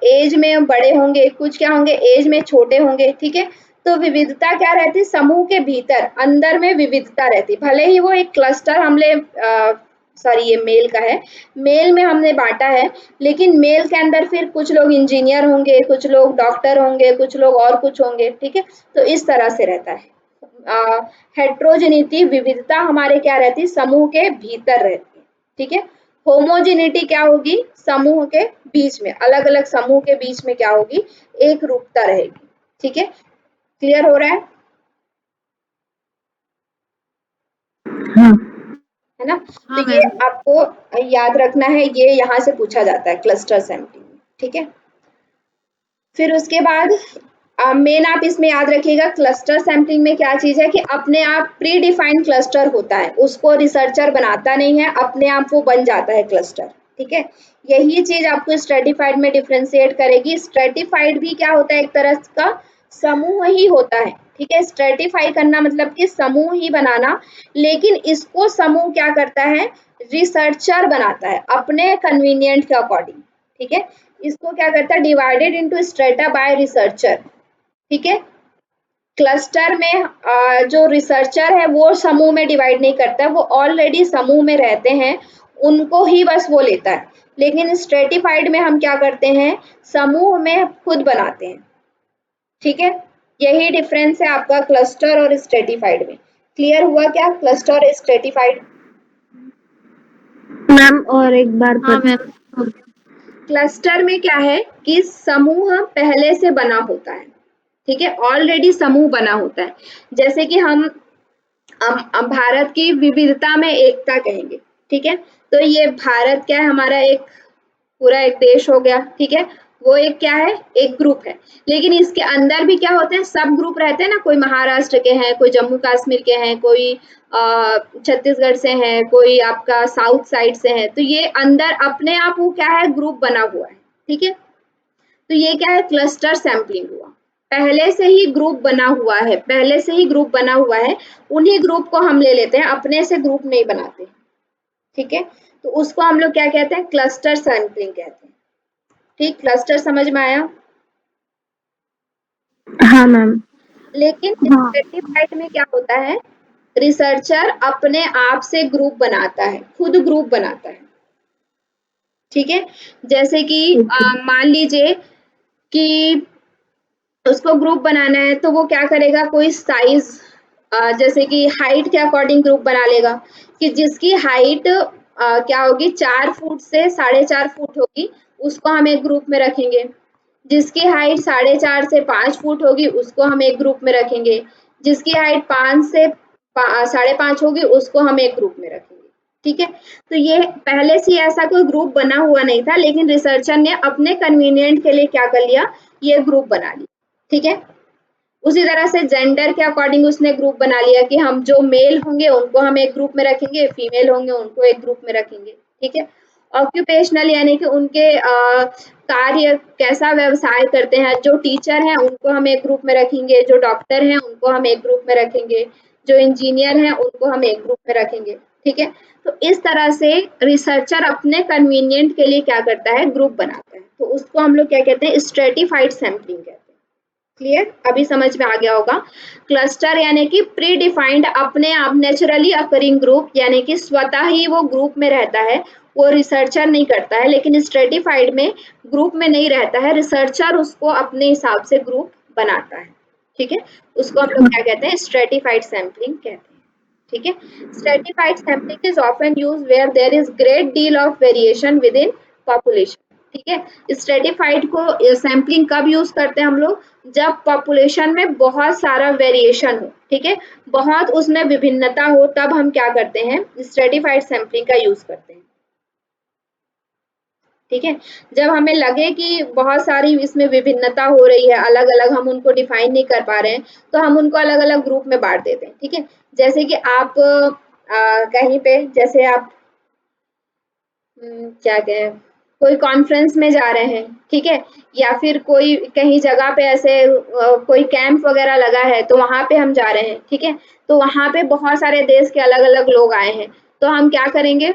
[SPEAKER 1] एज में बड़े होंगे, कुछ क्या होंगे, एज में छोटे होंगे, ठीक है। तो विविधता क्या रहती, समूह के भीतर अंदर में विविधता रहती, भले ही वो एक क्लस्टर हमने सॉरी ये मेल का है, मेल में हमने बांटा है, लेकिन मेल के अंदर फिर कुछ लोग इंजीनियर होंगे, कुछ लोग डॉक्टर होंगे, कुछ लोग और कुछ होंगे, ठीक है। तो इस तरह से रहता है। हेट्रोजेनिटी, विविधता हमारे क्या रहती है, समूह के भीतर रहती है, ठीक है। होमोजेनिटी क्या होगी, समूह के बीच में, अलग अलग समूह के बीच में क्या होगी, एक रूपता रहेगी, ठीक है। क्लियर हो रहा है? है ना? तो
[SPEAKER 3] हाँ
[SPEAKER 1] ये
[SPEAKER 3] मैम।
[SPEAKER 1] आपको याद रखना है, ये यहाँ से पूछा जाता है क्लस्टर सैंपलिंग में, ठीक है। फिर उसके बाद मेन आप इसमें याद रखिएगा, क्लस्टर सैंपलिंग में क्या चीज है कि अपने आप प्री डिफाइंड क्लस्टर होता है, उसको रिसर्चर बनाता नहीं है, अपने आप वो बन जाता है क्लस्टर, ठीक है। यही चीज आपको स्ट्रेटिफाइड में डिफरेंशिएट करेगी। स्ट्रेटिफाइड भी क्या होता है, एक तरह का समूह ही होता है, ठीक है। स्ट्रेटिफाई करना मतलब कि समूह ही बनाना, लेकिन इसको समूह क्या करता है, रिसर्चर बनाता है अपने कन्वीनियंट के अकॉर्डिंग, ठीक है। इसको क्या करता है, divided into strata by researcher, ठीक है। क्लस्टर में जो रिसर्चर है वो समूह में डिवाइड नहीं करता है, वो ऑलरेडी समूह में रहते हैं, उनको ही बस वो लेता है। लेकिन स्ट्रेटिफाइड में हम क्या करते हैं, समूह में खुद बनाते हैं। ठीक है, यही डिफरेंस है आपका क्लस्टर और स्ट्रेटिफाइड में। क्लियर हुआ क्या क्लस्टर और स्ट्रेटिफाइड?
[SPEAKER 2] मैम और एक बार
[SPEAKER 3] हाँ मैम।
[SPEAKER 1] क्लस्टर में क्या है कि समूह पहले से बना होता है। ठीक है, ऑलरेडी समूह बना होता है। जैसे कि हम भारत की विविधता में एकता कहेंगे। ठीक है, तो ये भारत क्या है, हमारा एक पूरा एक देश हो गया। ठीक है, वो एक क्या है, एक ग्रुप है। लेकिन इसके अंदर भी क्या होते हैं, सब ग्रुप रहते हैं ना, कोई महाराष्ट्र के हैं, कोई जम्मू कश्मीर के हैं, कोई छत्तीसगढ़ से हैं, कोई आपका साउथ साइड से है। तो ये अंदर अपने आप वो क्या है, ग्रुप बना हुआ है। ठीक है, तो ये क्या है, क्लस्टर सैंपलिंग हुआ। पहले से ही ग्रुप बना हुआ है, पहले से ही ग्रुप बना हुआ है, उन्हीं ग्रुप को हम ले लेते हैं, अपने से ग्रुप नहीं बनाते। ठीक है, तो उसको हम लोग क्या कहते हैं, क्लस्टर सैंपलिंग कहते हैं। ठीक, क्लस्टर समझ में आया?
[SPEAKER 2] हाँ मैम।
[SPEAKER 1] लेकिन
[SPEAKER 2] हाँ
[SPEAKER 1] स्ट्रेटिफाइड में क्या होता है, रिसर्चर अपने आप से ग्रुप बनाता है, खुद ग्रुप बनाता है। ठीक है, जैसे कि मान लीजिए कि उसको ग्रुप बनाना है, तो वो क्या करेगा, कोई साइज जैसे कि हाइट के अकॉर्डिंग ग्रुप बना लेगा, कि जिसकी हाइट क्या होगी, 4 फुट से 4.5 फुट होगी, उसको हम एक ग्रुप में रखेंगे। जिसकी हाइट 4.5 से 5 फुट होगी, उसको हम एक ग्रुप में रखेंगे। जिसकी हाइट 5 से 5.5 होगी, उसको हम एक ग्रुप में रखेंगे। ठीक है, तो ये पहले से ऐसा कोई ग्रुप बना हुआ नहीं था, लेकिन रिसर्चर ने अपने कन्वीनियंट के लिए क्या कर लिया, ये ग्रुप बना लिया। ठीक है, उसी तरह से जेंडर के अकॉर्डिंग उसने ग्रुप बना लिया कि हम जो मेल होंगे उनको हम एक ग्रुप में रखेंगे, फीमेल होंगे उनको एक ग्रुप में रखेंगे। ठीक है, ऑक्यूपेशनल यानी कि उनके कार्य कैसा व्यवसाय करते हैं, जो टीचर हैं उनको हम एक ग्रुप में रखेंगे, जो डॉक्टर हैं उनको हम एक ग्रुप में रखेंगे, जो इंजीनियर हैं उनको हम एक ग्रुप में रखेंगे। ठीक है, तो इस तरह से रिसर्चर अपने कन्वीनियंट के लिए क्या करता है, ग्रुप बनाता है। तो उसको हम लोग क्या कहते हैं, स्ट्रेटिफाइड सैंपलिंग कहते हैं। क्लियर, अभी समझ में आ गया होगा। क्लस्टर यानी कि प्री डिफाइंड, अपने आप नेचुरली अकरिंग ग्रुप, यानी कि स्वतः ही वो ग्रुप में रहता है, वो रिसर्चर नहीं करता है। लेकिन स्ट्रेटिफाइड में ग्रुप में नहीं रहता है, रिसर्चर उसको अपने हिसाब से ग्रुप बनाता है। ठीक है, उसको हम लोग क्या कहते हैं, स्ट्रेटिफाइड सैंपलिंग कहते हैं। ठीक है, stratified sampling is often use where there is great deal of variation with in population. ठीक है, स्ट्रेटिफाइड को सैंपलिंग कब यूज करते हैं हम लोग, जब पॉपुलेशन में बहुत सारा वेरिएशन हो। ठीक है, बहुत उसमें विभिन्नता हो, तब हम क्या करते हैं, स्ट्रेटिफाइड सैंपलिंग का यूज करते हैं। ठीक है, जब हमें लगे कि बहुत सारी इसमें विभिन्नता हो रही है, अलग अलग, हम उनको डिफाइन नहीं कर पा रहे हैं, तो हम उनको अलग अलग ग्रुप में बांट देते हैं। ठीक है, जैसे कि आप कहीं पे, जैसे आप क्या कहें, कोई कॉन्फ्रेंस में जा रहे हैं। ठीक है, या फिर कोई कहीं जगह पे ऐसे कोई कैंप वगैरह लगा है, तो वहां पे हम जा रहे हैं। ठीक है, तो वहां पे बहुत सारे देश के अलग अलग लोग आए हैं, तो हम क्या करेंगे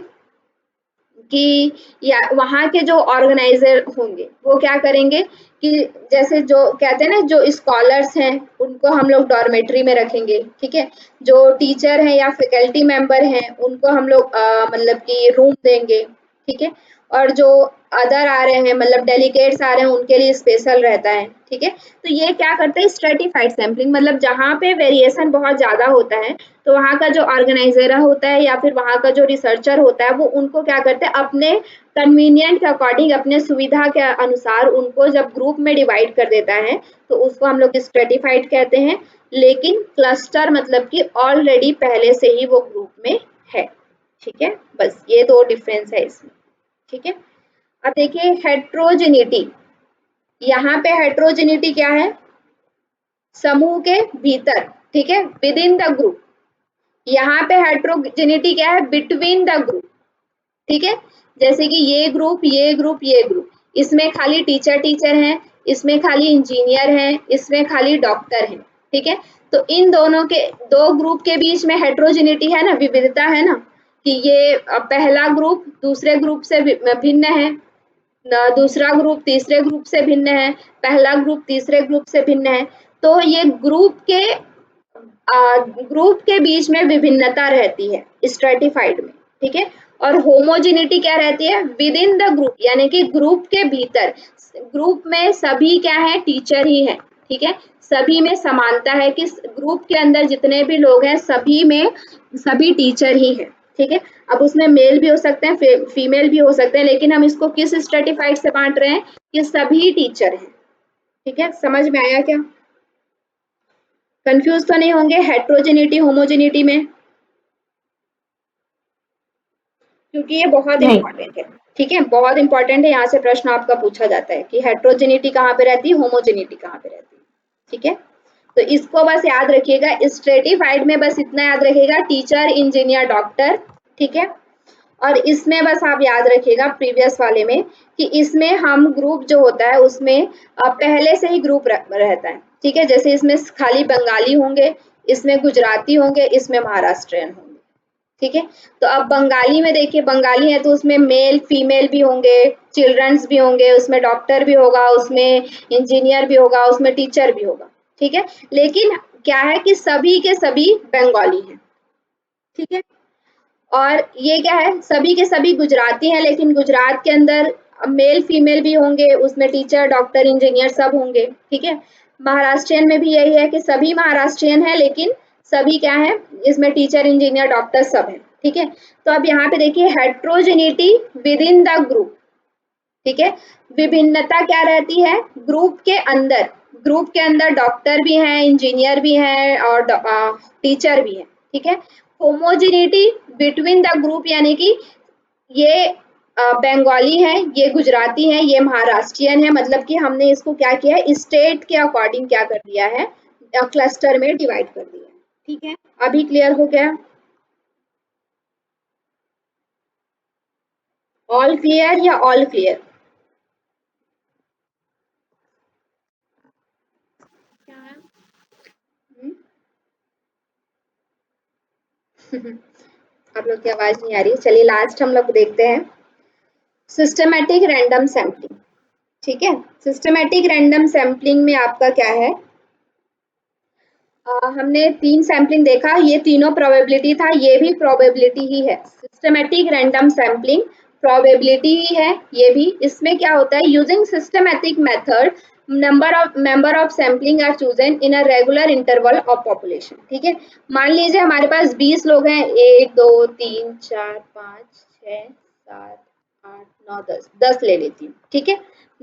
[SPEAKER 1] कि या वहाँ के जो ऑर्गेनाइजर होंगे वो क्या करेंगे कि जैसे जो कहते हैं ना, जो स्कॉलर्स हैं उनको हम लोग डॉर्मेट्री में रखेंगे। ठीक है, जो टीचर हैं या फैकल्टी मेंबर हैं उनको हम लोग मतलब कि रूम देंगे। ठीक है, और जो अदर आ रहे हैं, मतलब डेलीगेट्स आ रहे हैं, उनके लिए स्पेशल रहता है। ठीक है, तो ये क्या करते हैं, स्ट्रेटिफाइड सैंपलिंग, मतलब जहाँ पे वेरिएशन बहुत ज्यादा होता है, तो वहाँ का जो ऑर्गेनाइजर होता है या फिर वहाँ का जो रिसर्चर होता है, वो उनको क्या करते हैं, अपने कन्वीनियंट के अकॉर्डिंग, अपने सुविधा के अनुसार उनको जब ग्रुप में डिवाइड कर देता है, तो उसको हम लोग स्ट्रेटिफाइड कहते हैं। लेकिन क्लस्टर मतलब कि ऑलरेडी पहले से ही वो ग्रुप में है। ठीक है, बस ये दो डिफरेंस है इसमें। ठीक है, अब देखिए हेट्रोजेनिटी। यहाँ पे हेट्रोजेनिटी क्या है, समूह के भीतर। ठीक है, विद इन द ग्रुप। यहाँ पे हेट्रोजेनिटी क्या है, बिटवीन द ग्रुप। ठीक है, जैसे कि ये ग्रुप, ये ग्रुप, ये ग्रुप, इसमें खाली टीचर टीचर हैं, इसमें खाली इंजीनियर हैं, इसमें खाली डॉक्टर हैं। ठीक है, तो इन दोनों के, दो ग्रुप के बीच में हेट्रोजेनिटी है ना, विविधता है ना, कि ये पहला ग्रुप दूसरे ग्रुप से भिन्न है, दूसरा ग्रुप तीसरे ग्रुप से भिन्न है, पहला ग्रुप तीसरे ग्रुप से भिन्न है। तो ये ग्रुप के बीच में विभिन्नता रहती है स्ट्रेटिफाइड में। ठीक है। और होमोजेनिटी क्या रहती है, विद इन द ग्रुप, यानी कि ग्रुप के भीतर, ग्रुप में सभी क्या है, टीचर ही है, ठीक है, सभी में समानता है कि ग्रुप के अंदर जितने भी लोग हैं सभी में सभी टीचर ही हैं, ठीक है। अब उसमें मेल भी हो सकते हैं, फीमेल भी हो सकते हैं, लेकिन हम इसको किस स्ट्रेटिफाइड से बांट रहे हैं कि सभी टीचर हैं, ठीक है। समझ में आया क्या, कंफ्यूज तो नहीं होंगे हेट्रोजेनिटी होमोजेनिटी में, क्योंकि ये बहुत इंपॉर्टेंट है, ठीक है, बहुत इंपॉर्टेंट है, यहाँ से प्रश्न आपका पूछा जाता है कि हेट्रोजेनिटी कहाँ पे रहती है, होमोजेनिटी कहाँ पे रहती है, ठीक है। तो इसको बस याद रखिएगा, स्ट्रेटिफाइड में बस इतना याद रखिएगा, टीचर, इंजीनियर, डॉक्टर, ठीक है। और इसमें बस आप याद रखिएगा प्रीवियस वाले में कि इसमें हम ग्रुप जो होता है उसमें पहले से ही ग्रुप रहता है, ठीक है। जैसे इसमें खाली बंगाली होंगे, इसमें गुजराती होंगे, इसमें महाराष्ट्रियन होंगे, ठीक है। तो अब बंगाली में देखिए, बंगाली है तो उसमें मेल फीमेल भी होंगे, चिल्ड्रंस भी होंगे, उसमें डॉक्टर भी होगा, उसमें इंजीनियर भी होगा, उसमें टीचर भी होगा, ठीक है। लेकिन क्या है कि सभी के सभी बंगाली हैं, ठीक है। और ये क्या है, सभी के सभी गुजराती हैं, लेकिन गुजरात के अंदर मेल फीमेल भी होंगे, उसमें टीचर डॉक्टर इंजीनियर सब होंगे, ठीक है। महाराष्ट्रियन में भी यही है कि सभी महाराष्ट्रियन है, लेकिन सभी क्या है, इसमें टीचर इंजीनियर डॉक्टर सब है, ठीक है। तो अब यहाँ पे देखिए heterogeneity with in the group, ठीक है, विभिन्नता क्या रहती है ग्रुप के अंदर, ग्रुप के अंदर डॉक्टर भी हैं, इंजीनियर भी हैं और टीचर भी हैं, ठीक है। होमोजेनिटी बिटवीन द ग्रुप, यानी कि ये बंगाली है, ये गुजराती है, ये महाराष्ट्रियन है, मतलब कि हमने इसको क्या किया है, स्टेट के अकॉर्डिंग क्या कर दिया है, क्लस्टर में डिवाइड कर दिया है, ठीक है। अभी क्लियर हो गया, ऑल क्लियर या ऑल क्लियर,
[SPEAKER 3] क्या है?
[SPEAKER 1] आप लोग की आवाज नहीं आ रही, चलिए लास्ट हम लोग देखते हैं, सिस्टमैटिक रैंडम सैम्पलिंग, ठीक है। सिस्टमैटिक रैंडम सैम्पलिंग में आपका क्या है, हमने 3 सैम्पलिंग देखा, ये तीनों प्रोबेबिलिटी था, ये भी प्रोबेबिलिटी ही है, सिस्टमैटिक रैंडम सैम्पलिंग प्रोबेबिलिटी ही है ये भी। इसमें क्या होता है, using systematic method member of sampling are chosen in a regular interval of population, ठीक है। मान लीजिए हमारे पास 20 लोग हैं, 1 2 3 4 5 6 7 8 9 10 ले लेती हूँ, ठीक है।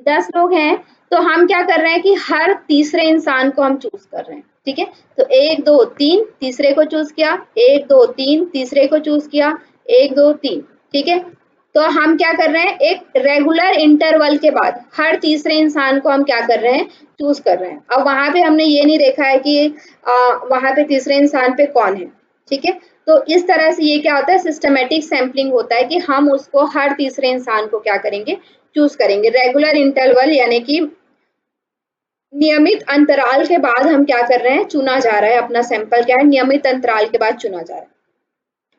[SPEAKER 1] 10 लोग हैं, तो हम क्या कर रहे हैं कि हर तीसरे इंसान को हम चूज कर रहे हैं, ठीक है। तो 1 2 3 तीसरे को चूज किया, 1 2 3 तीसरे को चूज किया, 1 2 3, ठीक है। तो हम क्या कर रहे हैं, एक रेगुलर इंटरवल के बाद हर तीसरे इंसान को हम क्या कर रहे हैं, चूज कर रहे हैं। अब वहां पे हमने ये नहीं देखा है कि वहां पे तीसरे इंसान पे कौन है, ठीक है। तो इस तरह से ये क्या होता है, सिस्टमैटिक सैम्पलिंग होता है कि हम उसको हर तीसरे इंसान को क्या करेंगे, चूज करेंगे, रेगुलर इंटरवल यानी कि नियमित अंतराल के बाद हम क्या कर रहे हैं, चुना जा रहा है, अपना सैंपल क्या है, नियमित अंतराल के बाद चुना जा रहा है।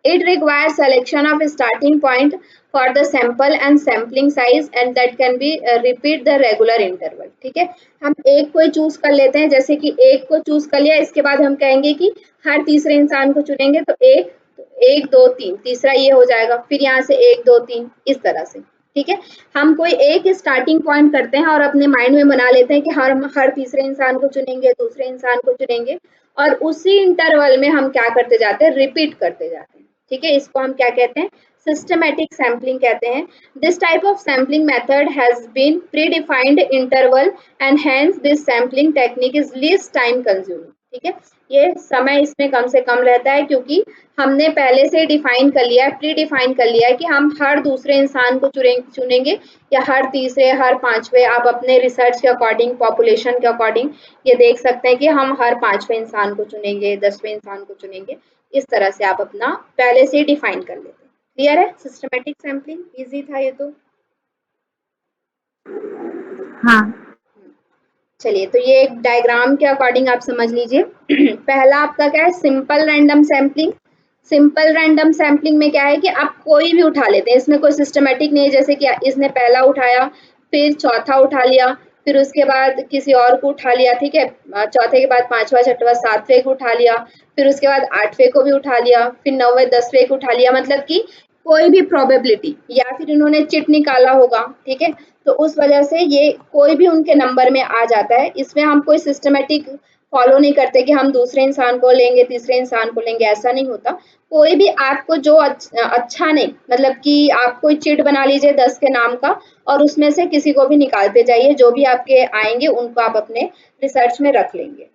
[SPEAKER 1] It requires selection of starting point for the sample and sampling size and that can be repeat the regular interval, ठीक है। हम एक को चूज कर लेते हैं, जैसे कि एक को चूज कर लिया, इसके बाद हम कहेंगे कि हर तीसरे इंसान को चुनेंगे, तो 1 2 3 तीसरा ये हो जाएगा, फिर यहाँ से 1 2 3 इस तरह से, ठीक है। हम कोई एक स्टार्टिंग पॉइंट करते हैं और अपने माइंड में बना लेते हैं कि हर तीसरे इंसान को चुनेंगे, दूसरे इंसान को चुनेंगे, और उसी इंटरवल में हम क्या करते जाते हैं, रिपीट करते जाते हैं, ठीक है। इसको हम क्या कहते हैं, सिस्टमैटिक सैम्पलिंग कहते हैं। This type of sampling method has been predefined interval and hence this sampling technique is least time consuming, ठीक है। ये समय इसमें कम से कम रहता है, क्योंकि हमने पहले से डिफाइन कर लिया है, प्री डिफाइन कर लिया है कि हम हर दूसरे इंसान को चुनेंगे या हर तीसरे, हर पांचवे, आप अपने रिसर्च के अकॉर्डिंग, पॉपुलेशन के अकॉर्डिंग ये देख सकते हैं कि हम हर पांचवें इंसान को चुनेंगे, 10वें इंसान को चुनेंगे, इस तरह से आप अपना पहले से डिफाइन कर लेते हैं। क्लियर है, सिस्टमैटिक सैम्पलिंग इजी था ये तो।
[SPEAKER 2] हाँ।
[SPEAKER 1] चलिए, तो ये एक डायग्राम के अकॉर्डिंग आप समझ लीजिए। पहला आपका क्या है, simple random sampling. Simple random sampling में क्या है कि आप कोई भी उठा लेते हैं, इसमें कोई सिस्टमैटिक नहीं है, जैसे कि इसने पहला उठाया, फिर चौथा उठा लिया, फिर उसके बाद किसी और को उठा लिया, ठीक है, चौथे के बाद पांचवा, छठवा, सातवें को उठा लिया, फिर उसके बाद आठवें को भी उठा लिया, फिर 9वें 10वें को उठा लिया, मतलब कि कोई भी प्रोबेबिलिटी, या फिर इन्होंने चिट निकाला होगा, ठीक है, तो उस वजह से ये कोई भी उनके नंबर में आ जाता है। इसमें हम कोई सिस्टमेटिक फॉलो नहीं करते कि हम दूसरे इंसान को लेंगे, तीसरे इंसान को लेंगे, ऐसा नहीं होता। कोई भी आपको जो अच्छा नहीं, मतलब कि आप कोई चिट बना लीजिए 10 के नाम का और उसमें से किसी को भी निकालते जाइए, जो भी आपके आएंगे उनको आप अपने रिसर्च में रख लेंगे,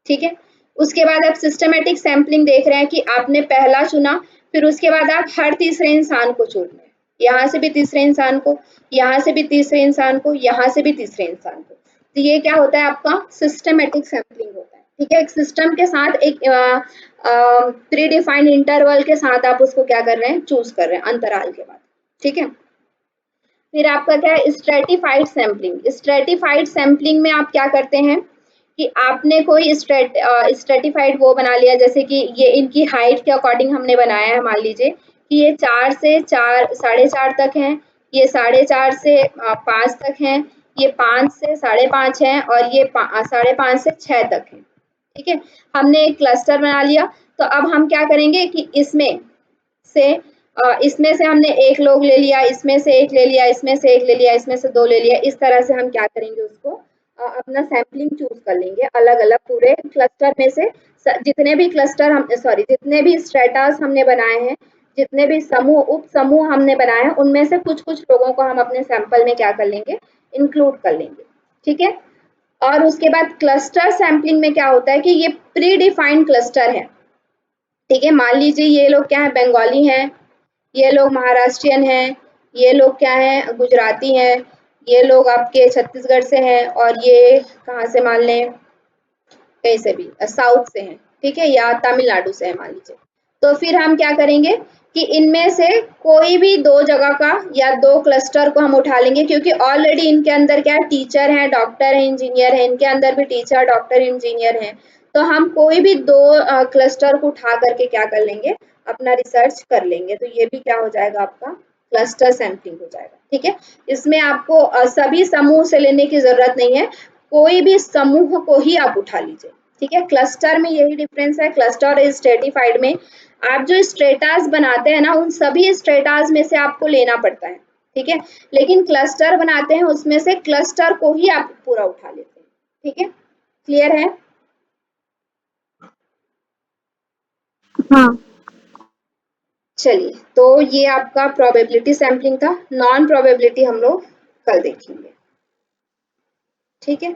[SPEAKER 1] ठीक है। उसके बाद आप सिस्टमेटिक सैम्पलिंग देख रहे हैं कि आपने पहला चुना, फिर उसके बाद आप हर तीसरे इंसान को चुन रहे हैं, यहाँ से भी तीसरे इंसान को, यहाँ से भी तीसरे इंसान को, यहाँ से भी तीसरे इंसान को। तो ये क्या होता है, आपका सिस्टमेटिक सैम्पलिंग होता है, ठीक है। एक सिस्टम के साथ एक प्री डिफाइंड इंटरवल के साथ आप उसको क्या कर रहे हैं, चूज कर रहे हैं अंतराल के बाद, ठीक है। फिर आपका क्या है, स्ट्रेटिफाइड सैम्पलिंग। स्ट्रेटिफाइड सैम्पलिंग में आप क्या करते हैं कि आपने कोई स्ट्रेटिफाइड वो बना लिया, जैसे कि ये इनकी हाइट के अकॉर्डिंग हमने बनाया है, मान लीजिए कि ये 4 से 4.5 तक हैं, ये 4.5 से 5 तक हैं, ये 5 से 5.5 हैं और ये 5.5 से 6 तक हैं, ठीक है। हमने एक क्लस्टर बना लिया। तो अब हम क्या करेंगे कि इसमें से हमने एक लोग ले लिया, इसमें से एक ले लिया, इसमें से एक ले लिया, इसमें से 2 ले लिया। इस तरह से हम क्या करेंगे, उसको अपना सैम्पलिंग चूज कर लेंगे अलग अलग पूरे क्लस्टर में से। जितने भी स्ट्रेटास हमने बनाए हैं, जितने भी समूह उप समूह हमने बनाए हैं, उनमें से कुछ कुछ लोगों को हम अपने सैंपल में क्या कर लेंगे, इंक्लूड कर लेंगे, ठीक है। और उसके बाद क्लस्टर सैम्पलिंग में क्या होता है कि ये प्री डिफाइंड क्लस्टर है, ठीक है। मान लीजिए ये लोग क्या है, बंगाली हैं, ये लोग महाराष्ट्रियन हैं, ये लोग क्या हैं, गुजराती हैं, ये लोग आपके छत्तीसगढ़ से हैं, और ये कहाँ से मान लें, कहीं से भी साउथ से हैं, ठीक है, या तमिलनाडु से है मान लीजिए। तो फिर हम क्या करेंगे कि इनमें से कोई भी 2 जगह का या 2 क्लस्टर को हम उठा लेंगे, क्योंकि ऑलरेडी इनके अंदर क्या है, टीचर हैं, डॉक्टर हैं, इंजीनियर हैं, इनके अंदर भी टीचर, डॉक्टर, इंजीनियर हैं। तो हम कोई भी 2 क्लस्टर को उठा करके क्या कर लेंगे, अपना रिसर्च कर लेंगे। तो ये भी क्या हो जाएगा, आपका क्लस्टर सैम्पलिंग हो जाएगा, ठीक है। इसमें आपको सभी समूह से लेने की जरूरत नहीं है, कोई भी समूह को ही आप उठा लीजिए, ठीक है। क्लस्टर में यही डिफरेंस है, क्लस्टर और स्ट्रेटिफाइड में आप जो स्ट्रेटास बनाते हैं ना, उन सभी स्ट्रेटास में से आपको लेना पड़ता है, ठीक है। लेकिन क्लस्टर बनाते हैं, उसमें से क्लस्टर को ही आप पूरा उठा लेते हैं, ठीक है। क्लियर है?
[SPEAKER 2] हाँ।
[SPEAKER 1] चलिए, तो ये आपका प्रोबेबिलिटी सैम्पलिंग था। नॉन प्रोबेबिलिटी हम लोग कल देखेंगे, ठीक है।